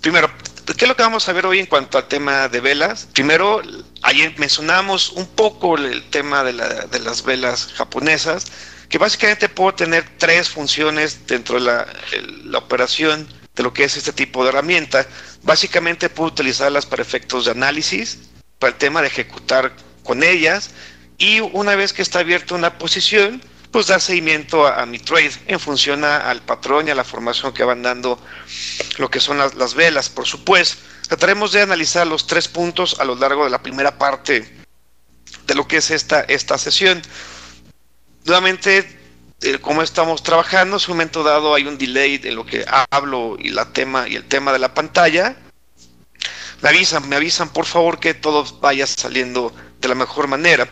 Primero, ¿qué es lo que vamos a ver hoy en cuanto al tema de velas? Primero, ayer mencionamos un poco el tema de las velas japonesas, que básicamente puedo tener tres funciones dentro de la operación de lo que es este tipo de herramienta. Básicamente puedo utilizarlas para efectos de análisis, para el tema de ejecutar con ellas, y una vez que está abierta una posición, pues dar seguimiento a mi trade en función al patrón y a la formación que van dando lo que son las velas. Por supuesto, trataremos de analizar los 3 puntos a lo largo de la primera parte de lo que es esta sesión. Nuevamente, como estamos trabajando, en un momento dado hay un delay en lo que hablo y el tema de la pantalla. Me avisan por favor que todo vaya saliendo de la mejor manera.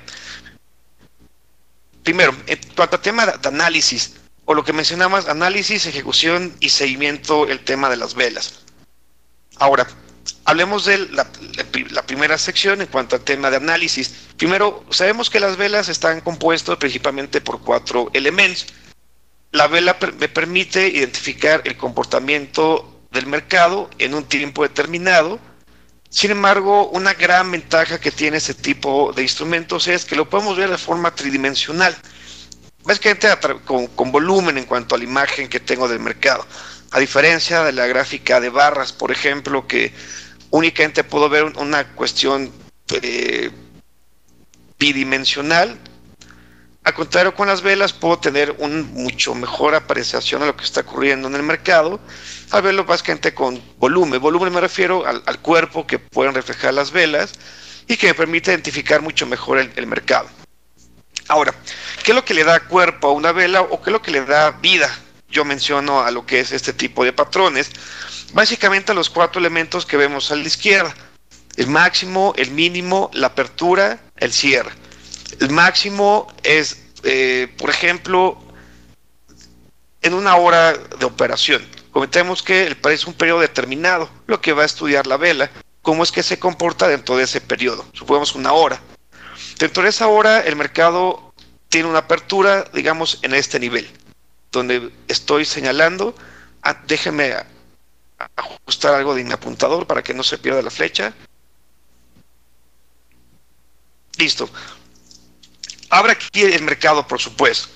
Primero, en cuanto al tema de análisis, o lo que mencionamos, análisis, ejecución y seguimiento, el tema de las velas. Ahora, hablemos de la primera sección en cuanto al tema de análisis. Primero, sabemos que las velas están compuestas principalmente por 4 elementos. La vela me permite identificar el comportamiento del mercado en un tiempo determinado. Sin embargo, una gran ventaja que tiene este tipo de instrumentos es que lo podemos ver de forma tridimensional, básicamente con volumen en cuanto a la imagen que tengo del mercado, a diferencia de la gráfica de barras, por ejemplo, que únicamente puedo ver una cuestión bidimensional. Al contrario, con las velas puedo tener mucho mejor apreciación de lo que está ocurriendo en el mercado, al verlo básicamente con volumen. Volumen me refiero al cuerpo que pueden reflejar las velas y que me permite identificar mucho mejor el mercado. Ahora, ¿qué es lo que le da cuerpo a una vela o qué es lo que le da vida? Yo menciono a lo que es este tipo de patrones. Básicamente los 4 elementos que vemos a la izquierda: el máximo, el mínimo, la apertura, el cierre. El máximo es, por ejemplo, en una hora de operación. Comentemos que el precio es un periodo determinado, lo que va a estudiar la vela, cómo es que se comporta dentro de ese periodo. Supongamos una hora. Dentro de esa hora, el mercado tiene una apertura, digamos, en este nivel, donde estoy señalando. Déjenme ajustar algo de mi apuntador para que no se pierda la flecha. Listo. Abre aquí el mercado, por supuesto.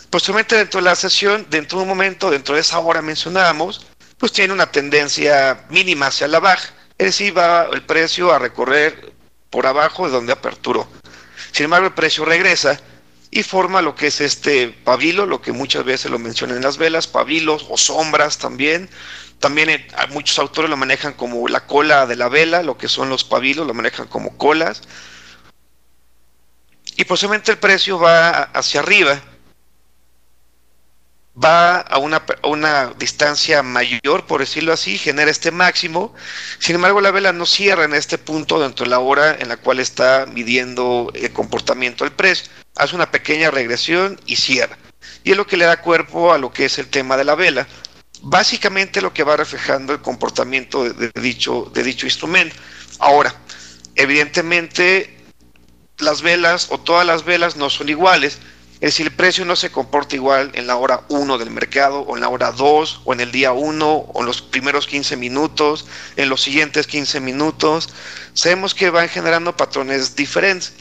Posteriormente, dentro de la sesión, dentro de un momento, dentro de esa hora mencionábamos, pues tiene una tendencia mínima hacia la baja. Es decir, va el precio a recorrer por abajo de donde aperturó. Sin embargo, el precio regresa y forma lo que es este pabilo, lo que muchas veces lo mencionan en las velas, pabilos o sombras también. También muchos autores lo manejan como la cola de la vela, lo que son los pabilos, lo manejan como colas. Y posiblemente el precio va hacia arriba, va a una distancia mayor, por decirlo así, genera este máximo. Sin embargo, la vela no cierra en este punto dentro de la hora en la cual está midiendo el comportamiento del precio. Hace una pequeña regresión y cierra. Y es lo que le da cuerpo a lo que es el tema de la vela. Básicamente lo que va reflejando el comportamiento de dicho instrumento. Ahora, evidentemente, las velas o todas las velas no son iguales. Es decir, el precio no se comporta igual en la hora 1 del mercado, o en la hora 2, o en el día 1, o en los primeros 15 minutos, en los siguientes 15 minutos. Sabemos que van generando patrones diferentes.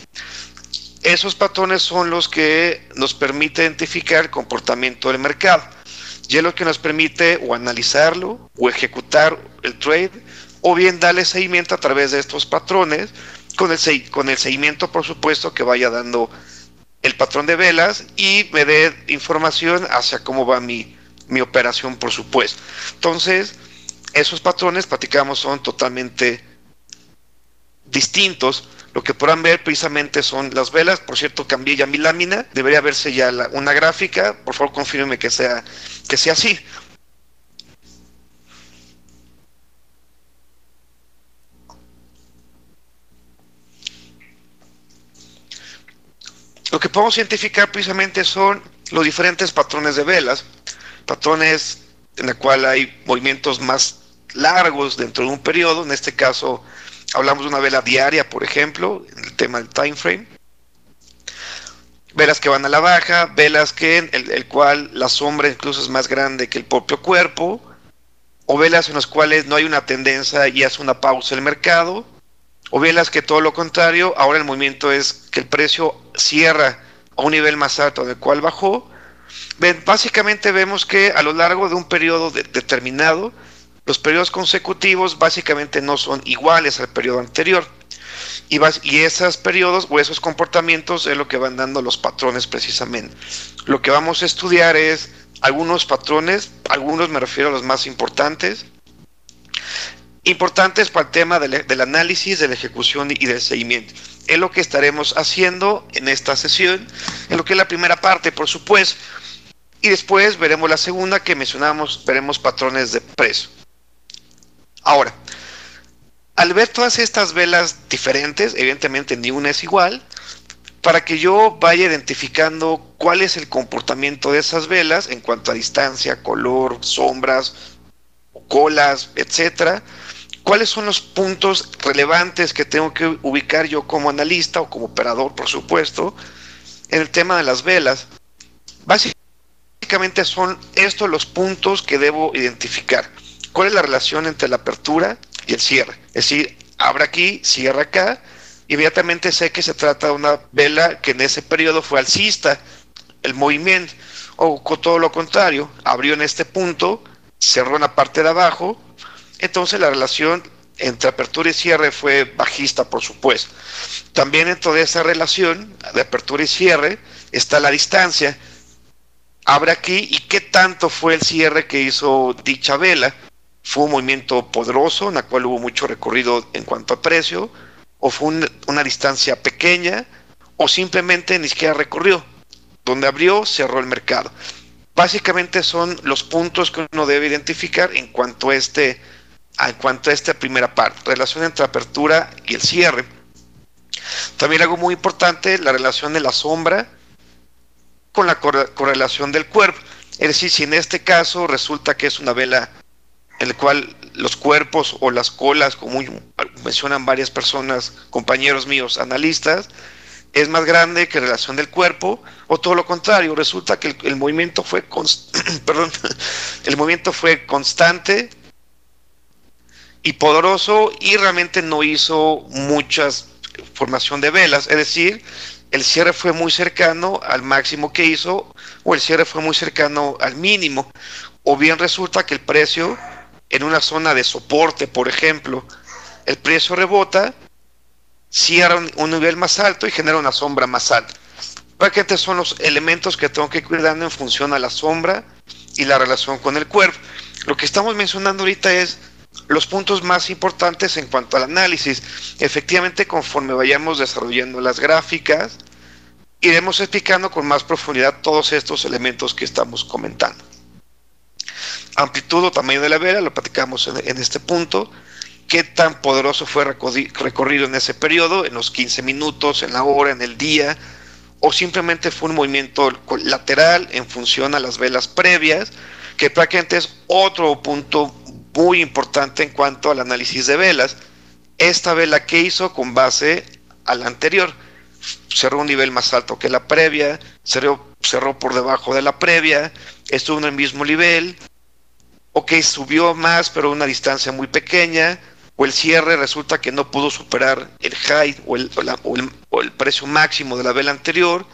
Esos patrones son los que nos permiten identificar el comportamiento del mercado. Y es lo que nos permite o analizarlo, o ejecutar el trade, o bien darle seguimiento a través de estos patrones, con el seguimiento, por supuesto, que vaya dando el patrón de velas y me dé información hacia cómo va mi operación, por supuesto. Entonces, esos patrones, platicamos, son totalmente distintos. Lo que podrán ver precisamente son las velas. Por cierto, cambié ya mi lámina. Debería verse ya una gráfica. Por favor, confírmeme que sea así. Lo que podemos identificar precisamente son los diferentes patrones de velas, patrones en el cual hay movimientos más largos dentro de un periodo. En este caso hablamos de una vela diaria, por ejemplo, en el tema del time frame. Velas que van a la baja, velas que en el cual la sombra incluso es más grande que el propio cuerpo, o velas en las cuales no hay una tendencia y hace una pausa el mercado, o velas que todo lo contrario, ahora el movimiento es que el precio cierra a un nivel más alto del cual bajó. Básicamente vemos que a lo largo de un periodo determinado, los periodos consecutivos básicamente no son iguales al periodo anterior. Y esos periodos o esos comportamientos es lo que van dando los patrones precisamente. Lo que vamos a estudiar es algunos patrones, algunos me refiero a los más importantes, importantes para el tema del análisis, de la ejecución y del seguimiento. Es lo que estaremos haciendo en esta sesión, en lo que es la primera parte, por supuesto, y después veremos la segunda que mencionamos, veremos patrones de precio. Ahora, al ver todas estas velas diferentes, evidentemente ni una es igual, para que yo vaya identificando cuál es el comportamiento de esas velas en cuanto a distancia, color, sombras, colas, etcétera, cuáles son los puntos relevantes que tengo que ubicar yo como analista o como operador, por supuesto, en el tema de las velas. Básicamente son estos los puntos que debo identificar. ¿Cuál es la relación entre la apertura y el cierre? Es decir, abre aquí, cierra acá, inmediatamente sé que se trata de una vela que en ese periodo fue alcista, el movimiento, o con todo lo contrario, abrió en este punto, cerró en la parte de abajo, entonces la relación entre apertura y cierre fue bajista, por supuesto. También dentro de esa relación de apertura y cierre está la distancia. Abre aquí y qué tanto fue el cierre que hizo dicha vela. ¿Fue un movimiento poderoso en el cual hubo mucho recorrido en cuanto a precio? ¿O fue una distancia pequeña? ¿O simplemente ni siquiera recorrió? Donde abrió, cerró el mercado. Básicamente son los puntos que uno debe identificar en cuanto a esta primera parte, relación entre apertura y el cierre. También algo muy importante, la relación de la sombra con la correlación del cuerpo. Es decir, si en este caso resulta que es una vela en la cual los cuerpos o las colas, como mencionan varias personas, compañeros míos, analistas, es más grande que relación del cuerpo, o todo lo contrario, resulta que el movimiento fue perdón, el movimiento fue constante y poderoso y realmente no hizo muchas formación de velas, es decir, el cierre fue muy cercano al máximo que hizo o el cierre fue muy cercano al mínimo, o bien resulta que el precio en una zona de soporte, por ejemplo, el precio rebota, cierra un nivel más alto y genera una sombra más alta. Prácticamente son los elementos que tengo que ir cuidando en función a la sombra y la relación con el cuerpo. Lo que estamos mencionando ahorita es los puntos más importantes en cuanto al análisis. Efectivamente, conforme vayamos desarrollando las gráficas, iremos explicando con más profundidad todos estos elementos que estamos comentando. Amplitud o tamaño de la vela, lo platicamos en este punto. Qué tan poderoso fue recorrido en ese periodo, en los 15 minutos, en la hora, en el día, o simplemente fue un movimiento lateral en función a las velas previas, que prácticamente es otro punto muy importante en cuanto al análisis de velas. Esta vela que hizo con base a la anterior, cerró un nivel más alto que la previa, cerró por debajo de la previa, estuvo en el mismo nivel, ok, subió más pero a una distancia muy pequeña, o el cierre resulta que no pudo superar el high o el precio máximo de la vela anterior.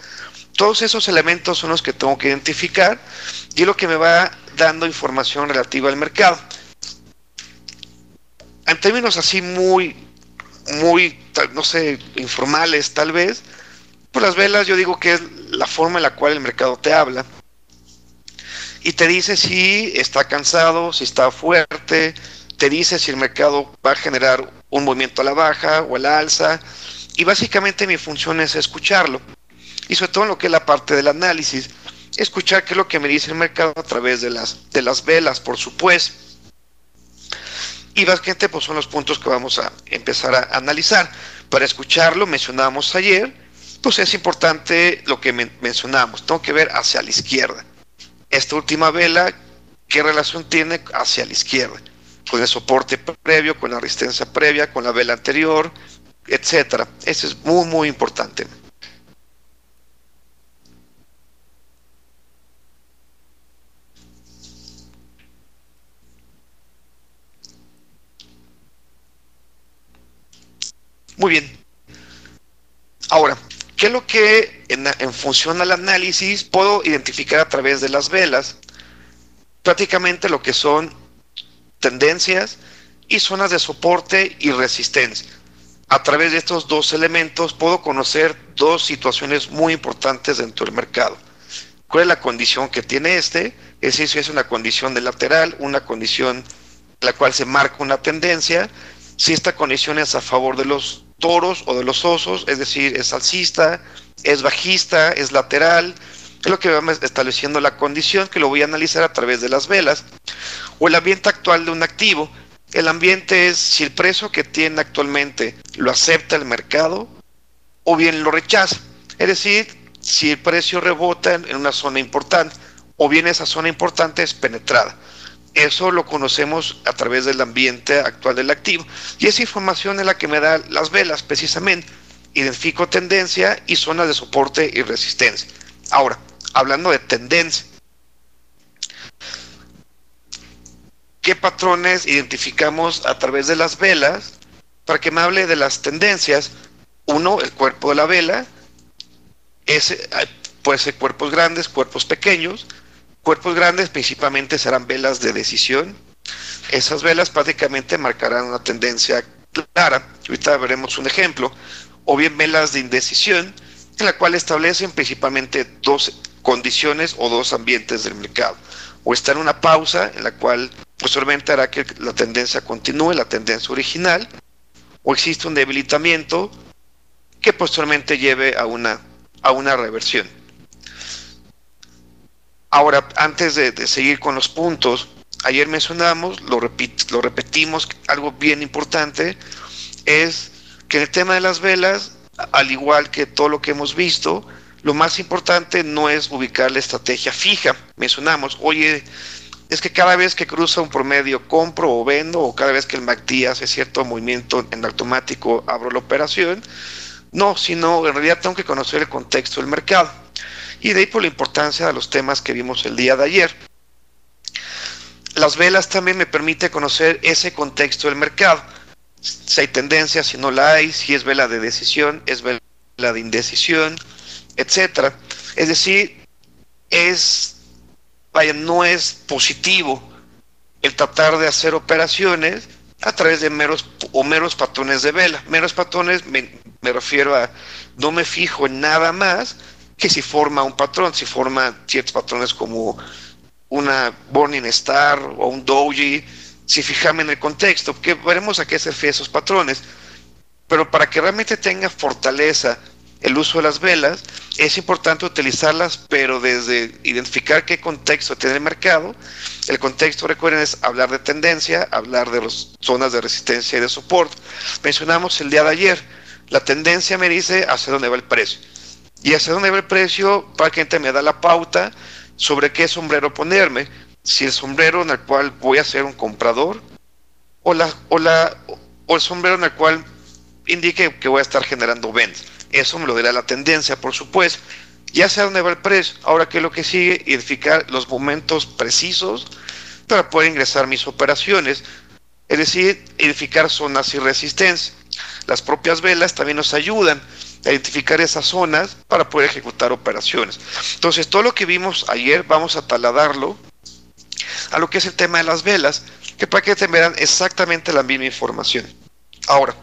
Todos esos elementos son los que tengo que identificar y es lo que me va dando información relativa al mercado. En términos así muy, no sé, informales tal vez, pues las velas yo digo que es la forma en la cual el mercado te habla y te dice si está cansado, si está fuerte, te dice si el mercado va a generar un movimiento a la baja o a la alza, y básicamente mi función es escucharlo, y sobre todo en lo que es la parte del análisis, escuchar qué es lo que me dice el mercado a través de las velas, por supuesto. Y básicamente pues son los puntos que vamos a empezar a analizar. Para escucharlo, mencionábamos ayer, pues es importante lo que mencionamos, tengo que ver hacia la izquierda. Esta última vela, ¿qué relación tiene hacia la izquierda? Con el soporte previo, con la resistencia previa, con la vela anterior, etcétera. Eso es muy, muy importante. Muy bien. Ahora, ¿qué es lo que en función al análisis puedo identificar a través de las velas? Prácticamente lo que son tendencias y zonas de soporte y resistencia. A través de estos dos elementos puedo conocer dos situaciones muy importantes dentro del mercado. ¿Cuál es la condición que tiene este? Es decir, si es una condición de lateral, una condición en la cual se marca una tendencia, si esta condición es a favor de los toros o de los osos, es decir, es alcista, es bajista, es lateral, es lo que vamos estableciendo la condición que lo voy a analizar a través de las velas. O el ambiente actual de un activo. El ambiente es si el precio que tiene actualmente lo acepta el mercado o bien lo rechaza. Es decir, si el precio rebota en una zona importante o bien esa zona importante es penetrada. Eso lo conocemos a través del ambiente actual del activo. Y esa información es la que me da las velas, precisamente. Identifico tendencia y zonas de soporte y resistencia. Ahora, hablando de tendencia, ¿qué patrones identificamos a través de las velas? Para que me hable de las tendencias. Uno, el cuerpo de la vela. Puede ser cuerpos grandes, cuerpos pequeños. Cuerpos grandes principalmente serán velas de decisión. Esas velas prácticamente marcarán una tendencia clara. Ahorita veremos un ejemplo. O bien velas de indecisión, en la cual establecen principalmente dos condiciones o dos ambientes del mercado. O está en una pausa, en la cual posteriormente hará que la tendencia continúe, la tendencia original, o existe un debilitamiento que posteriormente lleve a una reversión. Ahora, antes de seguir con los puntos, ayer mencionamos, lo repetimos, algo bien importante, es que en el tema de las velas, al igual que todo lo que hemos visto, lo más importante no es ubicar la estrategia fija. Mencionamos, oye, es que cada vez que cruza un promedio compro o vendo, o cada vez que el MACD hace cierto movimiento en automático abro la operación. No, sino en realidad tengo que conocer el contexto del mercado. Y de ahí por la importancia de los temas que vimos el día de ayer. Las velas también me permite conocer ese contexto del mercado. Si hay tendencia, si no la hay, si es vela de decisión, es vela de indecisión, etcétera. Es decir, no es positivo el tratar de hacer operaciones a través de meros patrones de vela. Meros patrones me refiero a no me fijo en nada más que si forma un patrón, si forma ciertos patrones como una Burning Star o un Doji, si fijamos en el contexto, que veremos a qué se refieren esos patrones. Pero para que realmente tenga fortaleza el uso de las velas, es importante utilizarlas, pero desde identificar qué contexto tiene el mercado. El contexto, recuerden, es hablar de tendencia, hablar de las zonas de resistencia y de soporte. Mencionamos el día de ayer, la tendencia me dice hacia dónde va el precio. Y hacia dónde va el precio, prácticamente me da la pauta sobre qué sombrero ponerme. Si el sombrero en el cual voy a ser un comprador o el sombrero en el cual indique que voy a estar generando ventas. Eso me lo dirá la tendencia, por supuesto. Ya sé a dónde va el precio. Ahora, ¿qué es lo que sigue? Identificar los momentos precisos para poder ingresar mis operaciones. Es decir, identificar zonas y resistencia. Las propias velas también nos ayudan a identificar esas zonas para poder ejecutar operaciones. Entonces, todo lo que vimos ayer vamos a trasladarlo a lo que es el tema de las velas, que para que te vean exactamente la misma información. Ahora,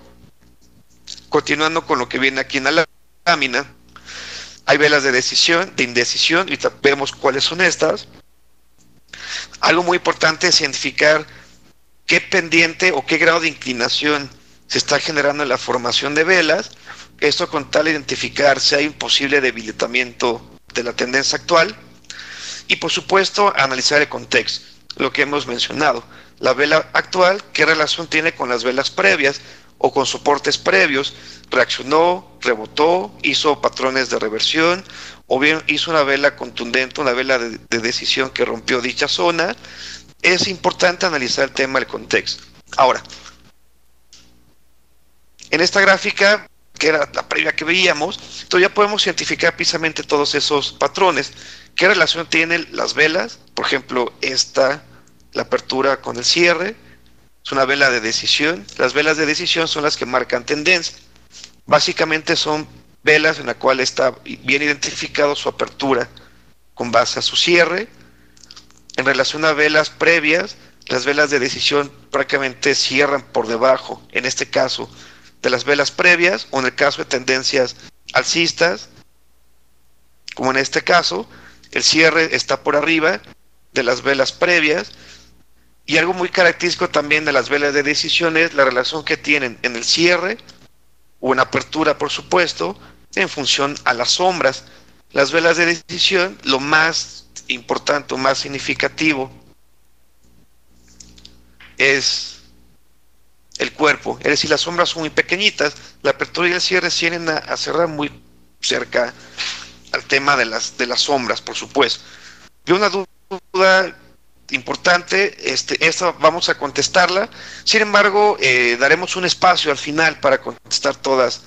continuando con lo que viene aquí en la lámina, hay velas de decisión, de indecisión, y vemos cuáles son estas. Algo muy importante es identificar qué pendiente o qué grado de inclinación se está generando en la formación de velas. Esto con tal de identificar si hay un posible debilitamiento de la tendencia actual. Y por supuesto, analizar el contexto, lo que hemos mencionado. La vela actual, ¿qué relación tiene con las velas previas o con soportes previos? ¿Reaccionó, rebotó, hizo patrones de reversión o bien hizo una vela contundente, una vela de decisión que rompió dicha zona? Es importante analizar el tema del contexto. Ahora, en esta gráfica, que era la previa que veíamos, entonces ya podemos identificar precisamente todos esos patrones. ¿Qué relación tienen las velas? Por ejemplo, la apertura con el cierre, es una vela de decisión. Las velas de decisión son las que marcan tendencia. Básicamente son velas en la cual está bien identificado su apertura con base a su cierre. En relación a velas previas, las velas de decisión prácticamente cierran por debajo, en este caso, de las velas previas, o en el caso de tendencias alcistas, como en este caso, el cierre está por arriba de las velas previas. Y algo muy característico también de las velas de decisión es la relación que tienen en el cierre o en apertura, por supuesto, en función a las sombras. Las velas de decisión, lo más importante o más significativo es el cuerpo, es decir, las sombras son muy pequeñitas, la apertura y el cierre tienden a cerrar muy cerca al tema de las sombras, por supuesto. Y una duda importante, esta vamos a contestarla, sin embargo, daremos un espacio al final para contestar todas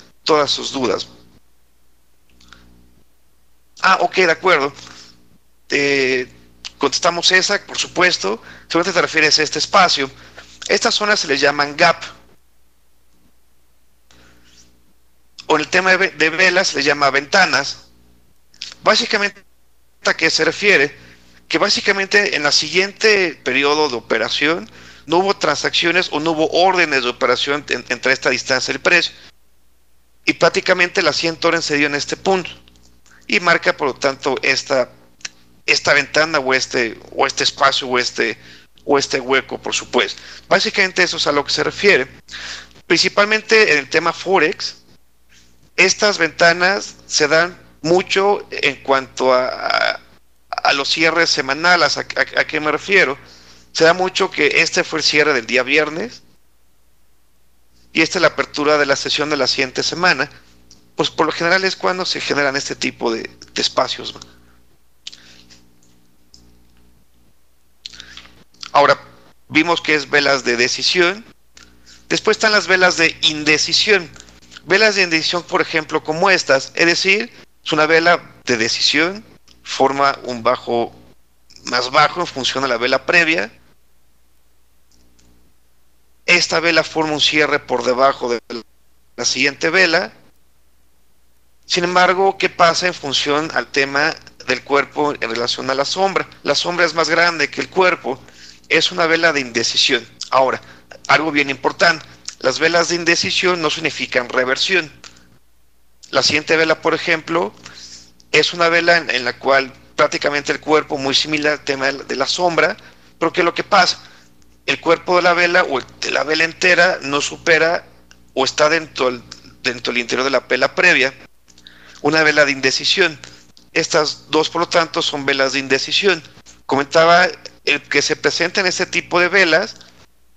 sus dudas. Ok, de acuerdo. Contestamos esa, por supuesto. Seguramente te refieres a este espacio. Estas zonas se les llaman gap. O en el tema de velas se les llama ventanas. Básicamente, ¿a qué se refiere? Que básicamente en el siguiente periodo de operación no hubo transacciones o no hubo órdenes de operación entre esta distancia del precio. Y prácticamente la 100 horas se dio en este punto. Y marca, por lo tanto, esta ventana o este espacio o este hueco, por supuesto. Básicamente eso es a lo que se refiere. Principalmente en el tema Forex, estas ventanas se dan mucho en cuanto a los cierres semanales. ¿A qué me refiero? Se da mucho que este fue el cierre del día viernes y esta es la apertura de la sesión de la siguiente semana. Pues por lo general es cuando se generan este tipo de espacios. Ahora, vimos que es velas de decisión. Después están las velas de indecisión. Velas de indecisión, por ejemplo, como estas. Es decir, es una vela de decisión, forma un bajo más bajo en función a la vela previa. Esta vela forma un cierre por debajo de la siguiente vela. Sin embargo, ¿qué pasa en función al tema del cuerpo en relación a la sombra? La sombra es más grande que el cuerpo. Es una vela de indecisión. Ahora, algo bien importante. Las velas de indecisión no significan reversión. La siguiente vela, por ejemplo, es una vela en la cual prácticamente el cuerpo muy similar al tema de la sombra, pero ¿qué es lo que pasa? El cuerpo de la vela o de la vela entera no supera o está dentro del interior de la vela previa. Una vela de indecisión. Estas dos, por lo tanto, son velas de indecisión. Comentaba, el que se presenten este tipo de velas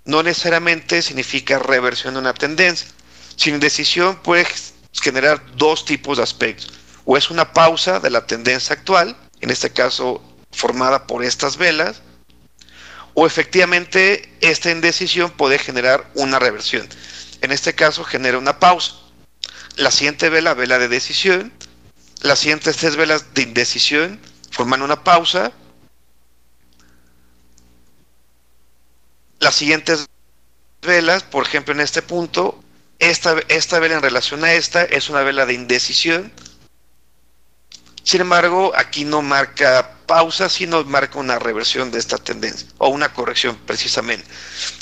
no necesariamente significa reversión de una tendencia. Sin indecisión puede generar dos tipos de aspectos. O es una pausa de la tendencia actual, en este caso formada por estas velas, o efectivamente esta indecisión puede generar una reversión. En este caso genera una pausa. La siguiente vela, vela de decisión. Las siguientes tres velas de indecisión forman una pausa. Las siguientes velas, por ejemplo en este punto, esta vela en relación a esta es una vela de indecisión. Sin embargo, aquí no marca pausa, sino marca una reversión de esta tendencia, o una corrección precisamente.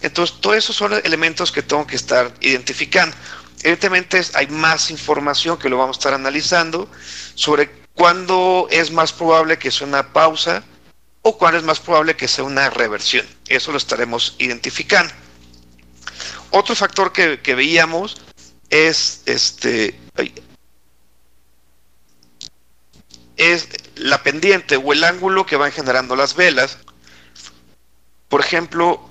Entonces, todos esos son elementos que tengo que estar identificando. Evidentemente hay más información que lo vamos a estar analizando sobre cuándo es más probable que sea una pausa o cuándo es más probable que sea una reversión. Eso lo estaremos identificando. Otro factor que veíamos es la pendiente o el ángulo que van generando las velas. Por ejemplo,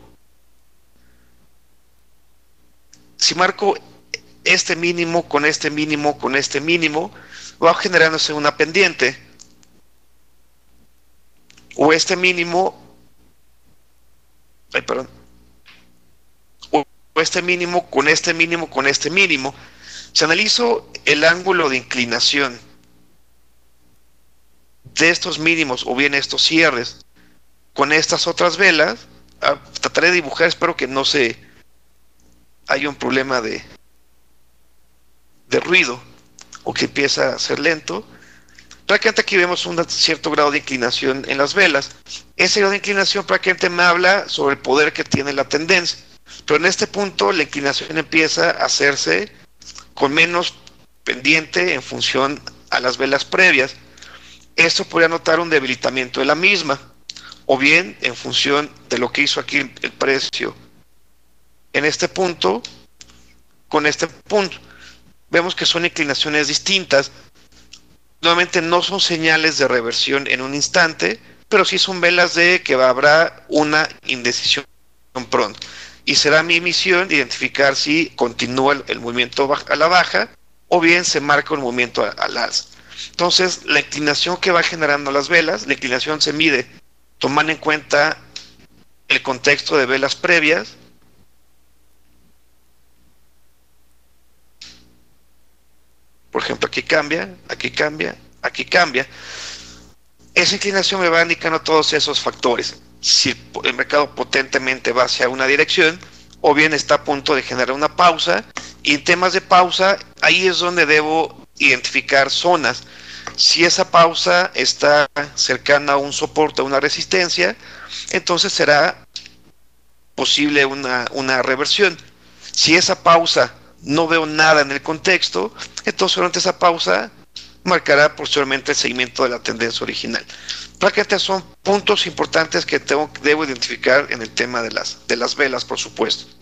si marco este mínimo con este mínimo con este mínimo, va generándose una pendiente. O este mínimo, o este mínimo con este mínimo con este mínimo. Si analizo el ángulo de inclinación de estos mínimos o bien estos cierres con estas otras velas, trataré de dibujar, espero que no se haya un problema de de ruido o que empieza a ser lento, prácticamente aquí vemos un cierto grado de inclinación en las velas. Ese grado de inclinación prácticamente me habla sobre el poder que tiene la tendencia. Pero en este punto la inclinación empieza a hacerse con menos pendiente en función a las velas previas. Esto podría notar un debilitamiento de la misma, o bien en función de lo que hizo aquí el precio en este punto con este punto. Vemos que son inclinaciones distintas. Nuevamente no son señales de reversión en un instante, pero sí son velas de que habrá una indecisión pronto. Y será mi misión identificar si continúa el movimiento a la baja o bien se marca un movimiento al alza. Entonces, la inclinación que va generando las velas, la inclinación se mide tomando en cuenta el contexto de velas previas. Por ejemplo, aquí cambia, aquí cambia, aquí cambia. Esa inclinación me va indicando todos esos factores. Si el mercado potentemente va hacia una dirección, o bien está a punto de generar una pausa. Y en temas de pausa, ahí es donde debo identificar zonas. Si esa pausa está cercana a un soporte, a una resistencia, entonces será posible una reversión. Si esa pausa no veo nada en el contexto, entonces durante esa pausa marcará posteriormente el seguimiento de la tendencia original. Prácticamente son puntos importantes que debo identificar en el tema de las velas, por supuesto.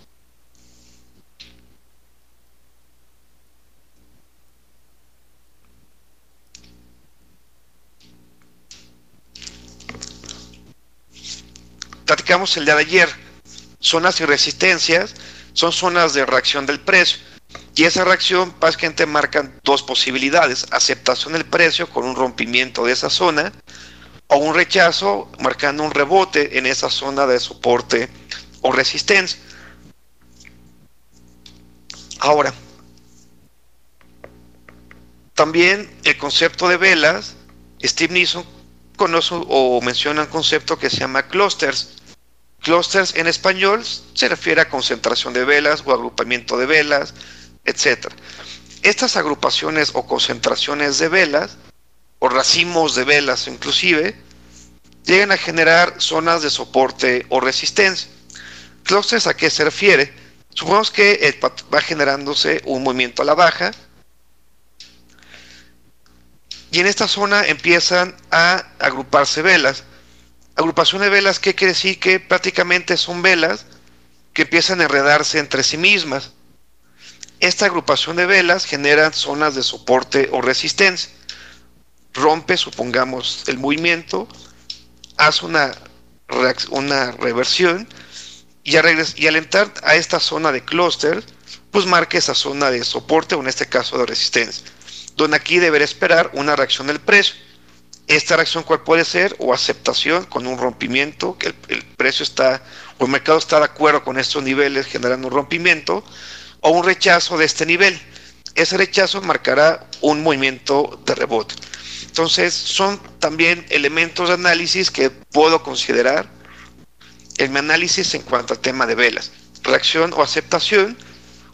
Platicamos el día de ayer, zonas y resistencias son zonas de reacción del precio. Y esa reacción básicamente marcan dos posibilidades: aceptación del precio con un rompimiento de esa zona, o un rechazo marcando un rebote en esa zona de soporte o resistencia. Ahora, también el concepto de velas, Steve Nissen conoce o menciona un concepto que se llama clusters. Clusters en español se refiere a concentración de velas o agrupamiento de velas, etc. Estas agrupaciones o concentraciones de velas, o racimos de velas inclusive, llegan a generar zonas de soporte o resistencia. Clusters, ¿a qué se refiere? Supongamos que va generándose un movimiento a la baja, y en esta zona empiezan a agruparse velas. Agrupación de velas, ¿qué quiere decir? Que prácticamente son velas que empiezan a enredarse entre sí mismas. Esta agrupación de velas genera zonas de soporte o resistencia. Rompe, supongamos, el movimiento, hace una reversión y al entrar a esta zona de clúster, pues marca esa zona de soporte o en este caso de resistencia, donde aquí deberé esperar una reacción del precio. Esta reacción, ¿cuál puede ser? O aceptación con un rompimiento, que el precio está, o el mercado está de acuerdo con estos niveles generando un rompimiento, o un rechazo de este nivel. Ese rechazo marcará un movimiento de rebote. Entonces, son también elementos de análisis que puedo considerar en mi análisis en cuanto al tema de velas. Reacción o aceptación,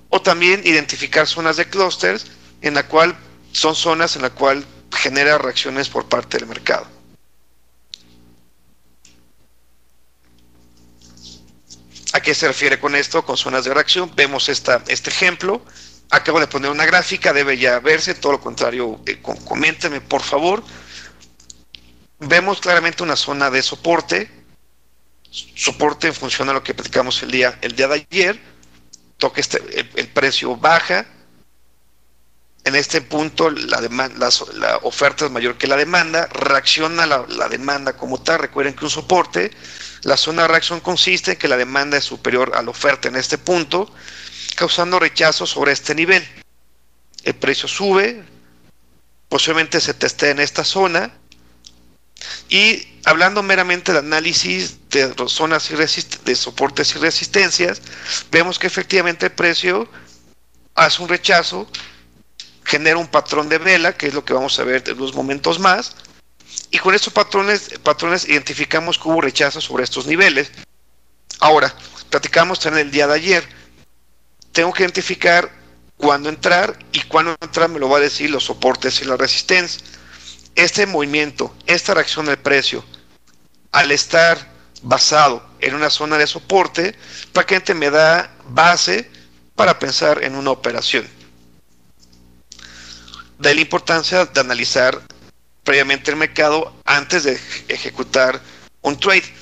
o también identificar zonas de clústeres en la cual son zonas en la cual genera reacciones por parte del mercado. ¿A qué se refiere con esto? Con zonas de reacción. Vemos este ejemplo. Acabo de poner una gráfica, debe ya verse. Todo lo contrario, coméntenme por favor. Vemos claramente una zona de soporte. Soporte en función a lo que platicamos el día de ayer. Toca el precio baja. En este punto la oferta es mayor que la demanda, reacciona la demanda como tal. Recuerden que un soporte, la zona de reacción consiste en que la demanda es superior a la oferta en este punto, causando rechazo sobre este nivel. El precio sube, posiblemente se testea en esta zona, y hablando meramente de análisis de zonas de soportes y resistencias, vemos que efectivamente el precio hace un rechazo, genera un patrón de vela, que es lo que vamos a ver en unos momentos más, y con estos patrones identificamos que hubo rechazo sobre estos niveles. Ahora, platicamos en el día de ayer, tengo que identificar cuándo entrar, y cuándo entrar me lo va a decir los soportes y la resistencia. Este movimiento, esta reacción del precio, al estar basado en una zona de soporte, prácticamente me da base para pensar en una operación. De ahí la importancia de analizar previamente el mercado antes de ejecutar un trade.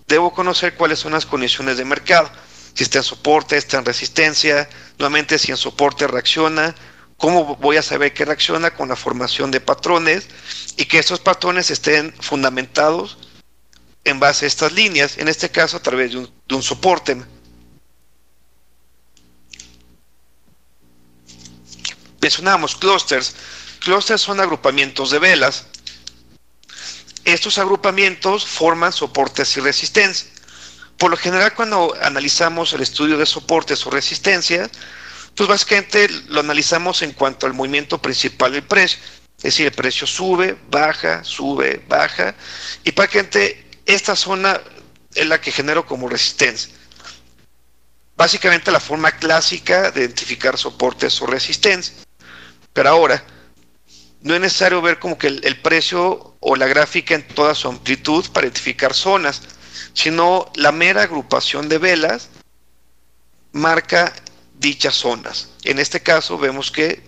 Debo conocer cuáles son las condiciones de mercado, si está en soporte, está en resistencia, nuevamente si en soporte reacciona, cómo voy a saber que reacciona con la formación de patrones y que estos patrones estén fundamentados en base a estas líneas, en este caso a través de un soporte. Mencionamos clústeres. Clústeres son agrupamientos de velas. Estos agrupamientos forman soportes y resistencias. Por lo general, cuando analizamos el estudio de soportes o resistencias, pues básicamente lo analizamos en cuanto al movimiento principal del precio. Es decir, el precio sube, baja, y prácticamente esta zona es la que genero como resistencia. Básicamente la forma clásica de identificar soportes o resistencias. Pero ahora, no es necesario ver como que el precio o la gráfica en toda su amplitud para identificar zonas, sino la mera agrupación de velas marca dichas zonas. En este caso vemos que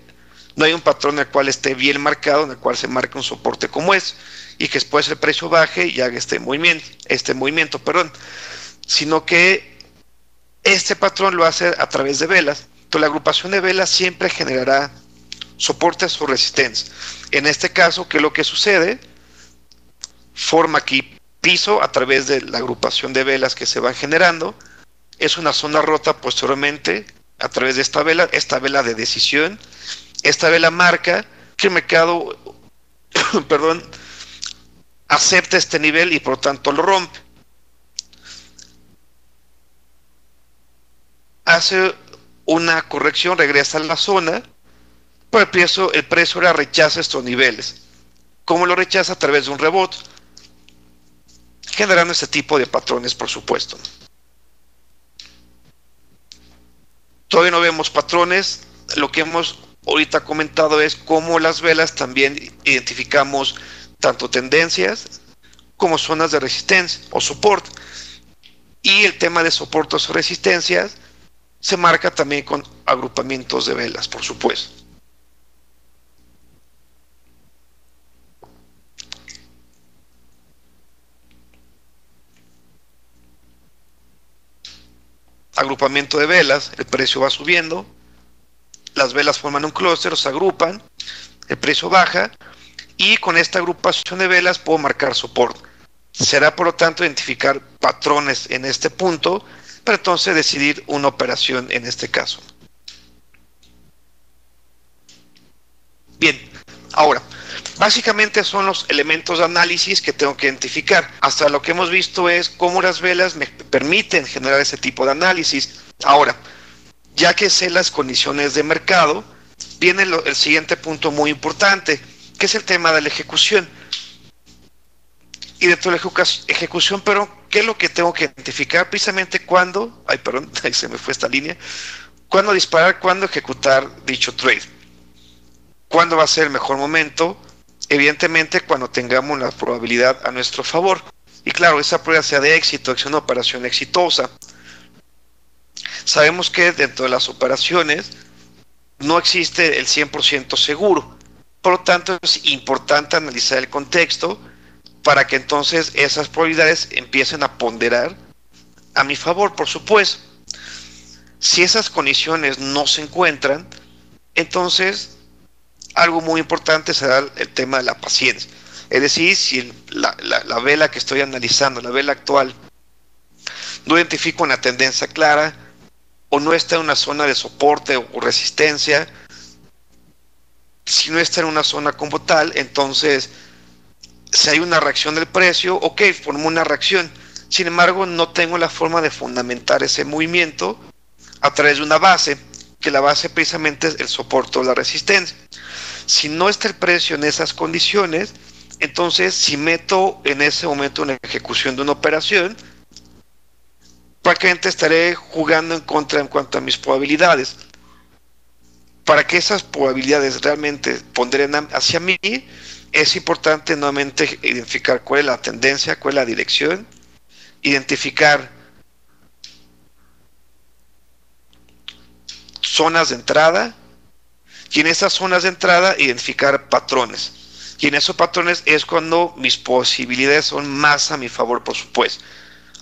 no hay un patrón en el cual esté bien marcado, en el cual se marque un soporte como es, y que después el precio baje y haga este movimiento, sino que este patrón lo hace a través de velas. Entonces la agrupación de velas siempre generará soportes o resistencias. En este caso, ¿qué es lo que sucede? Forma aquí piso a través de la agrupación de velas que se van generando. Es una zona rota posteriormente a través de esta vela de decisión. Esta vela marca que el mercado acepta este nivel y por lo tanto lo rompe. Hace una corrección, regresa a la zona, pero el precio ahora rechaza estos niveles. ¿Cómo lo rechaza? A través de un rebote, generando este tipo de patrones, por supuesto. Todavía no vemos patrones. Lo que hemos ahorita comentado es cómo las velas también identificamos tanto tendencias como zonas de resistencia o soporte. Y el tema de soportes o resistencias se marca también con agrupamientos de velas, por supuesto. Agrupamiento de velas, el precio va subiendo, las velas forman un clúster, se agrupan, el precio baja, y con esta agrupación de velas puedo marcar soporte. Será por lo tanto identificar patrones en este punto para entonces decidir una operación en este caso. Bien, ahora, básicamente son los elementos de análisis que tengo que identificar. Hasta lo que hemos visto es cómo las velas me permiten generar ese tipo de análisis. Ahora, ya que sé las condiciones de mercado, viene el siguiente punto muy importante, que es el tema de la ejecución. Y dentro de la ejecución, pero ¿qué es lo que tengo que identificar? Precisamente cuándo, ahí se me fue esta línea, cuándo disparar, cuándo ejecutar dicho trade. ¿Cuándo va a ser el mejor momento? Evidentemente cuando tengamos la probabilidad a nuestro favor. Y claro, esa prueba sea de éxito, que sea una operación exitosa. Sabemos que dentro de las operaciones no existe el 100% seguro. Por lo tanto, es importante analizar el contexto para que entonces esas probabilidades empiecen a ponderar a mi favor, por supuesto. Si esas condiciones no se encuentran, entonces algo muy importante será el tema de la paciencia. Es decir, si la vela que estoy analizando, la vela actual, no identifico una tendencia clara o no está en una zona de soporte o resistencia, si no está en una zona como tal, entonces si hay una reacción del precio, ok, formo una reacción. Sin embargo, no tengo la forma de fundamentar ese movimiento a través de una base, que la base precisamente es el soporte o la resistencia. Si no está el precio en esas condiciones, entonces si meto en ese momento una ejecución de una operación, prácticamente estaré jugando en contra en cuanto a mis probabilidades. Para que esas probabilidades realmente ponderen hacia mí, es importante nuevamente identificar cuál es la tendencia, cuál es la dirección, identificar zonas de entrada, y en esas zonas de entrada identificar patrones. Y en esos patrones es cuando mis posibilidades son más a mi favor, por supuesto.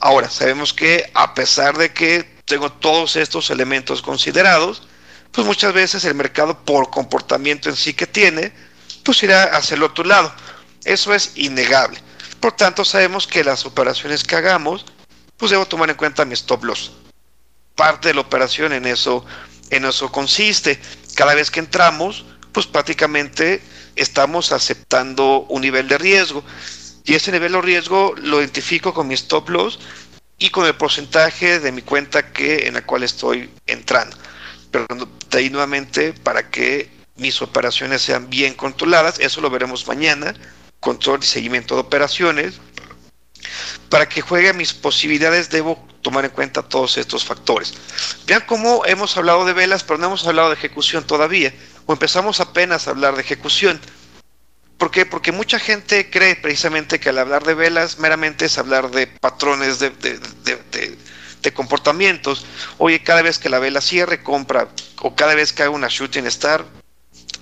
Ahora, sabemos que a pesar de que tengo todos estos elementos considerados, pues muchas veces el mercado, por comportamiento en sí que tiene, pues irá hacia el otro lado. Eso es innegable. Por tanto, sabemos que las operaciones que hagamos, pues debo tomar en cuenta mi stop loss. Parte de la operación en eso consiste. Cada vez que entramos, pues prácticamente estamos aceptando un nivel de riesgo. Y ese nivel de riesgo lo identifico con mi stop loss y con el porcentaje de mi cuenta en la cual estoy entrando. Pero de ahí nuevamente, para que mis operaciones sean bien controladas, eso lo veremos mañana, control y seguimiento de operaciones. Para que juegue a mis posibilidades debo tomar en cuenta todos estos factores. Vean cómo hemos hablado de velas, pero no hemos hablado de ejecución todavía, o empezamos apenas a hablar de ejecución. ¿Por qué? Porque mucha gente cree precisamente que al hablar de velas meramente es hablar de patrones de comportamientos. Oye, cada vez que la vela cierre, compra, o cada vez que haga una shooting star,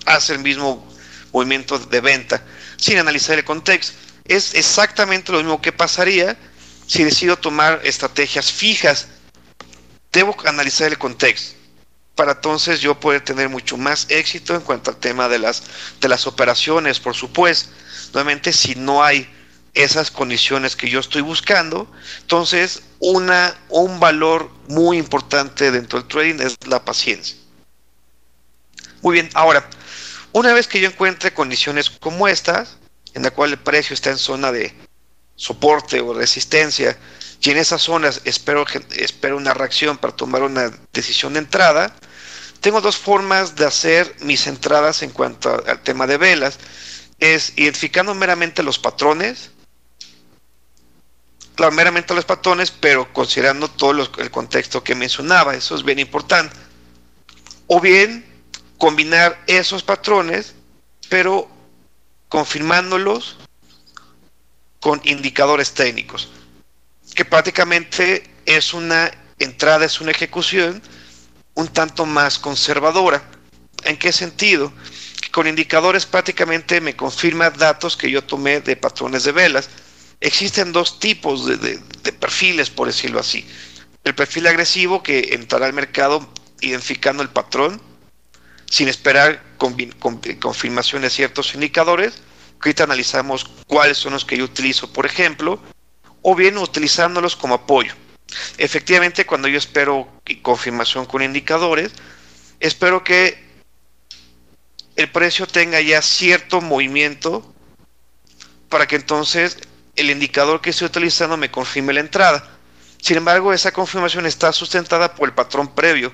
hace el mismo movimiento de venta, sin analizar el contexto. Es exactamente lo mismo que pasaría si decido tomar estrategias fijas. Debo analizar el contexto para entonces yo poder tener mucho más éxito en cuanto al tema de las operaciones, por supuesto. Nuevamente, si no hay esas condiciones que yo estoy buscando, entonces un valor muy importante dentro del trading es la paciencia. Muy bien, ahora, una vez que yo encuentre condiciones como estas, en la cual el precio está en zona de soporte o resistencia, y en esas zonas espero una reacción para tomar una decisión de entrada, tengo dos formas de hacer mis entradas en cuanto al tema de velas. Es identificando meramente los patrones, claro, meramente los patrones, pero considerando todo el contexto que mencionaba, eso es bien importante. O bien combinar esos patrones, pero confirmándolos con indicadores técnicos, que prácticamente es una entrada, es una ejecución un tanto más conservadora. ¿En qué sentido? Que con indicadores prácticamente me confirma datos que yo tomé de patrones de velas. Existen dos tipos de perfiles, por decirlo así. El perfil agresivo, que entrará al mercado identificando el patrón sin esperar confirmaciones de ciertos indicadores. Ahorita analizamos cuáles son los que yo utilizo, por ejemplo, o bien utilizándolos como apoyo. Efectivamente, cuando yo espero confirmación con indicadores, espero que el precio tenga ya cierto movimiento para que entonces el indicador que estoy utilizando me confirme la entrada. Sin embargo, esa confirmación está sustentada por el patrón previo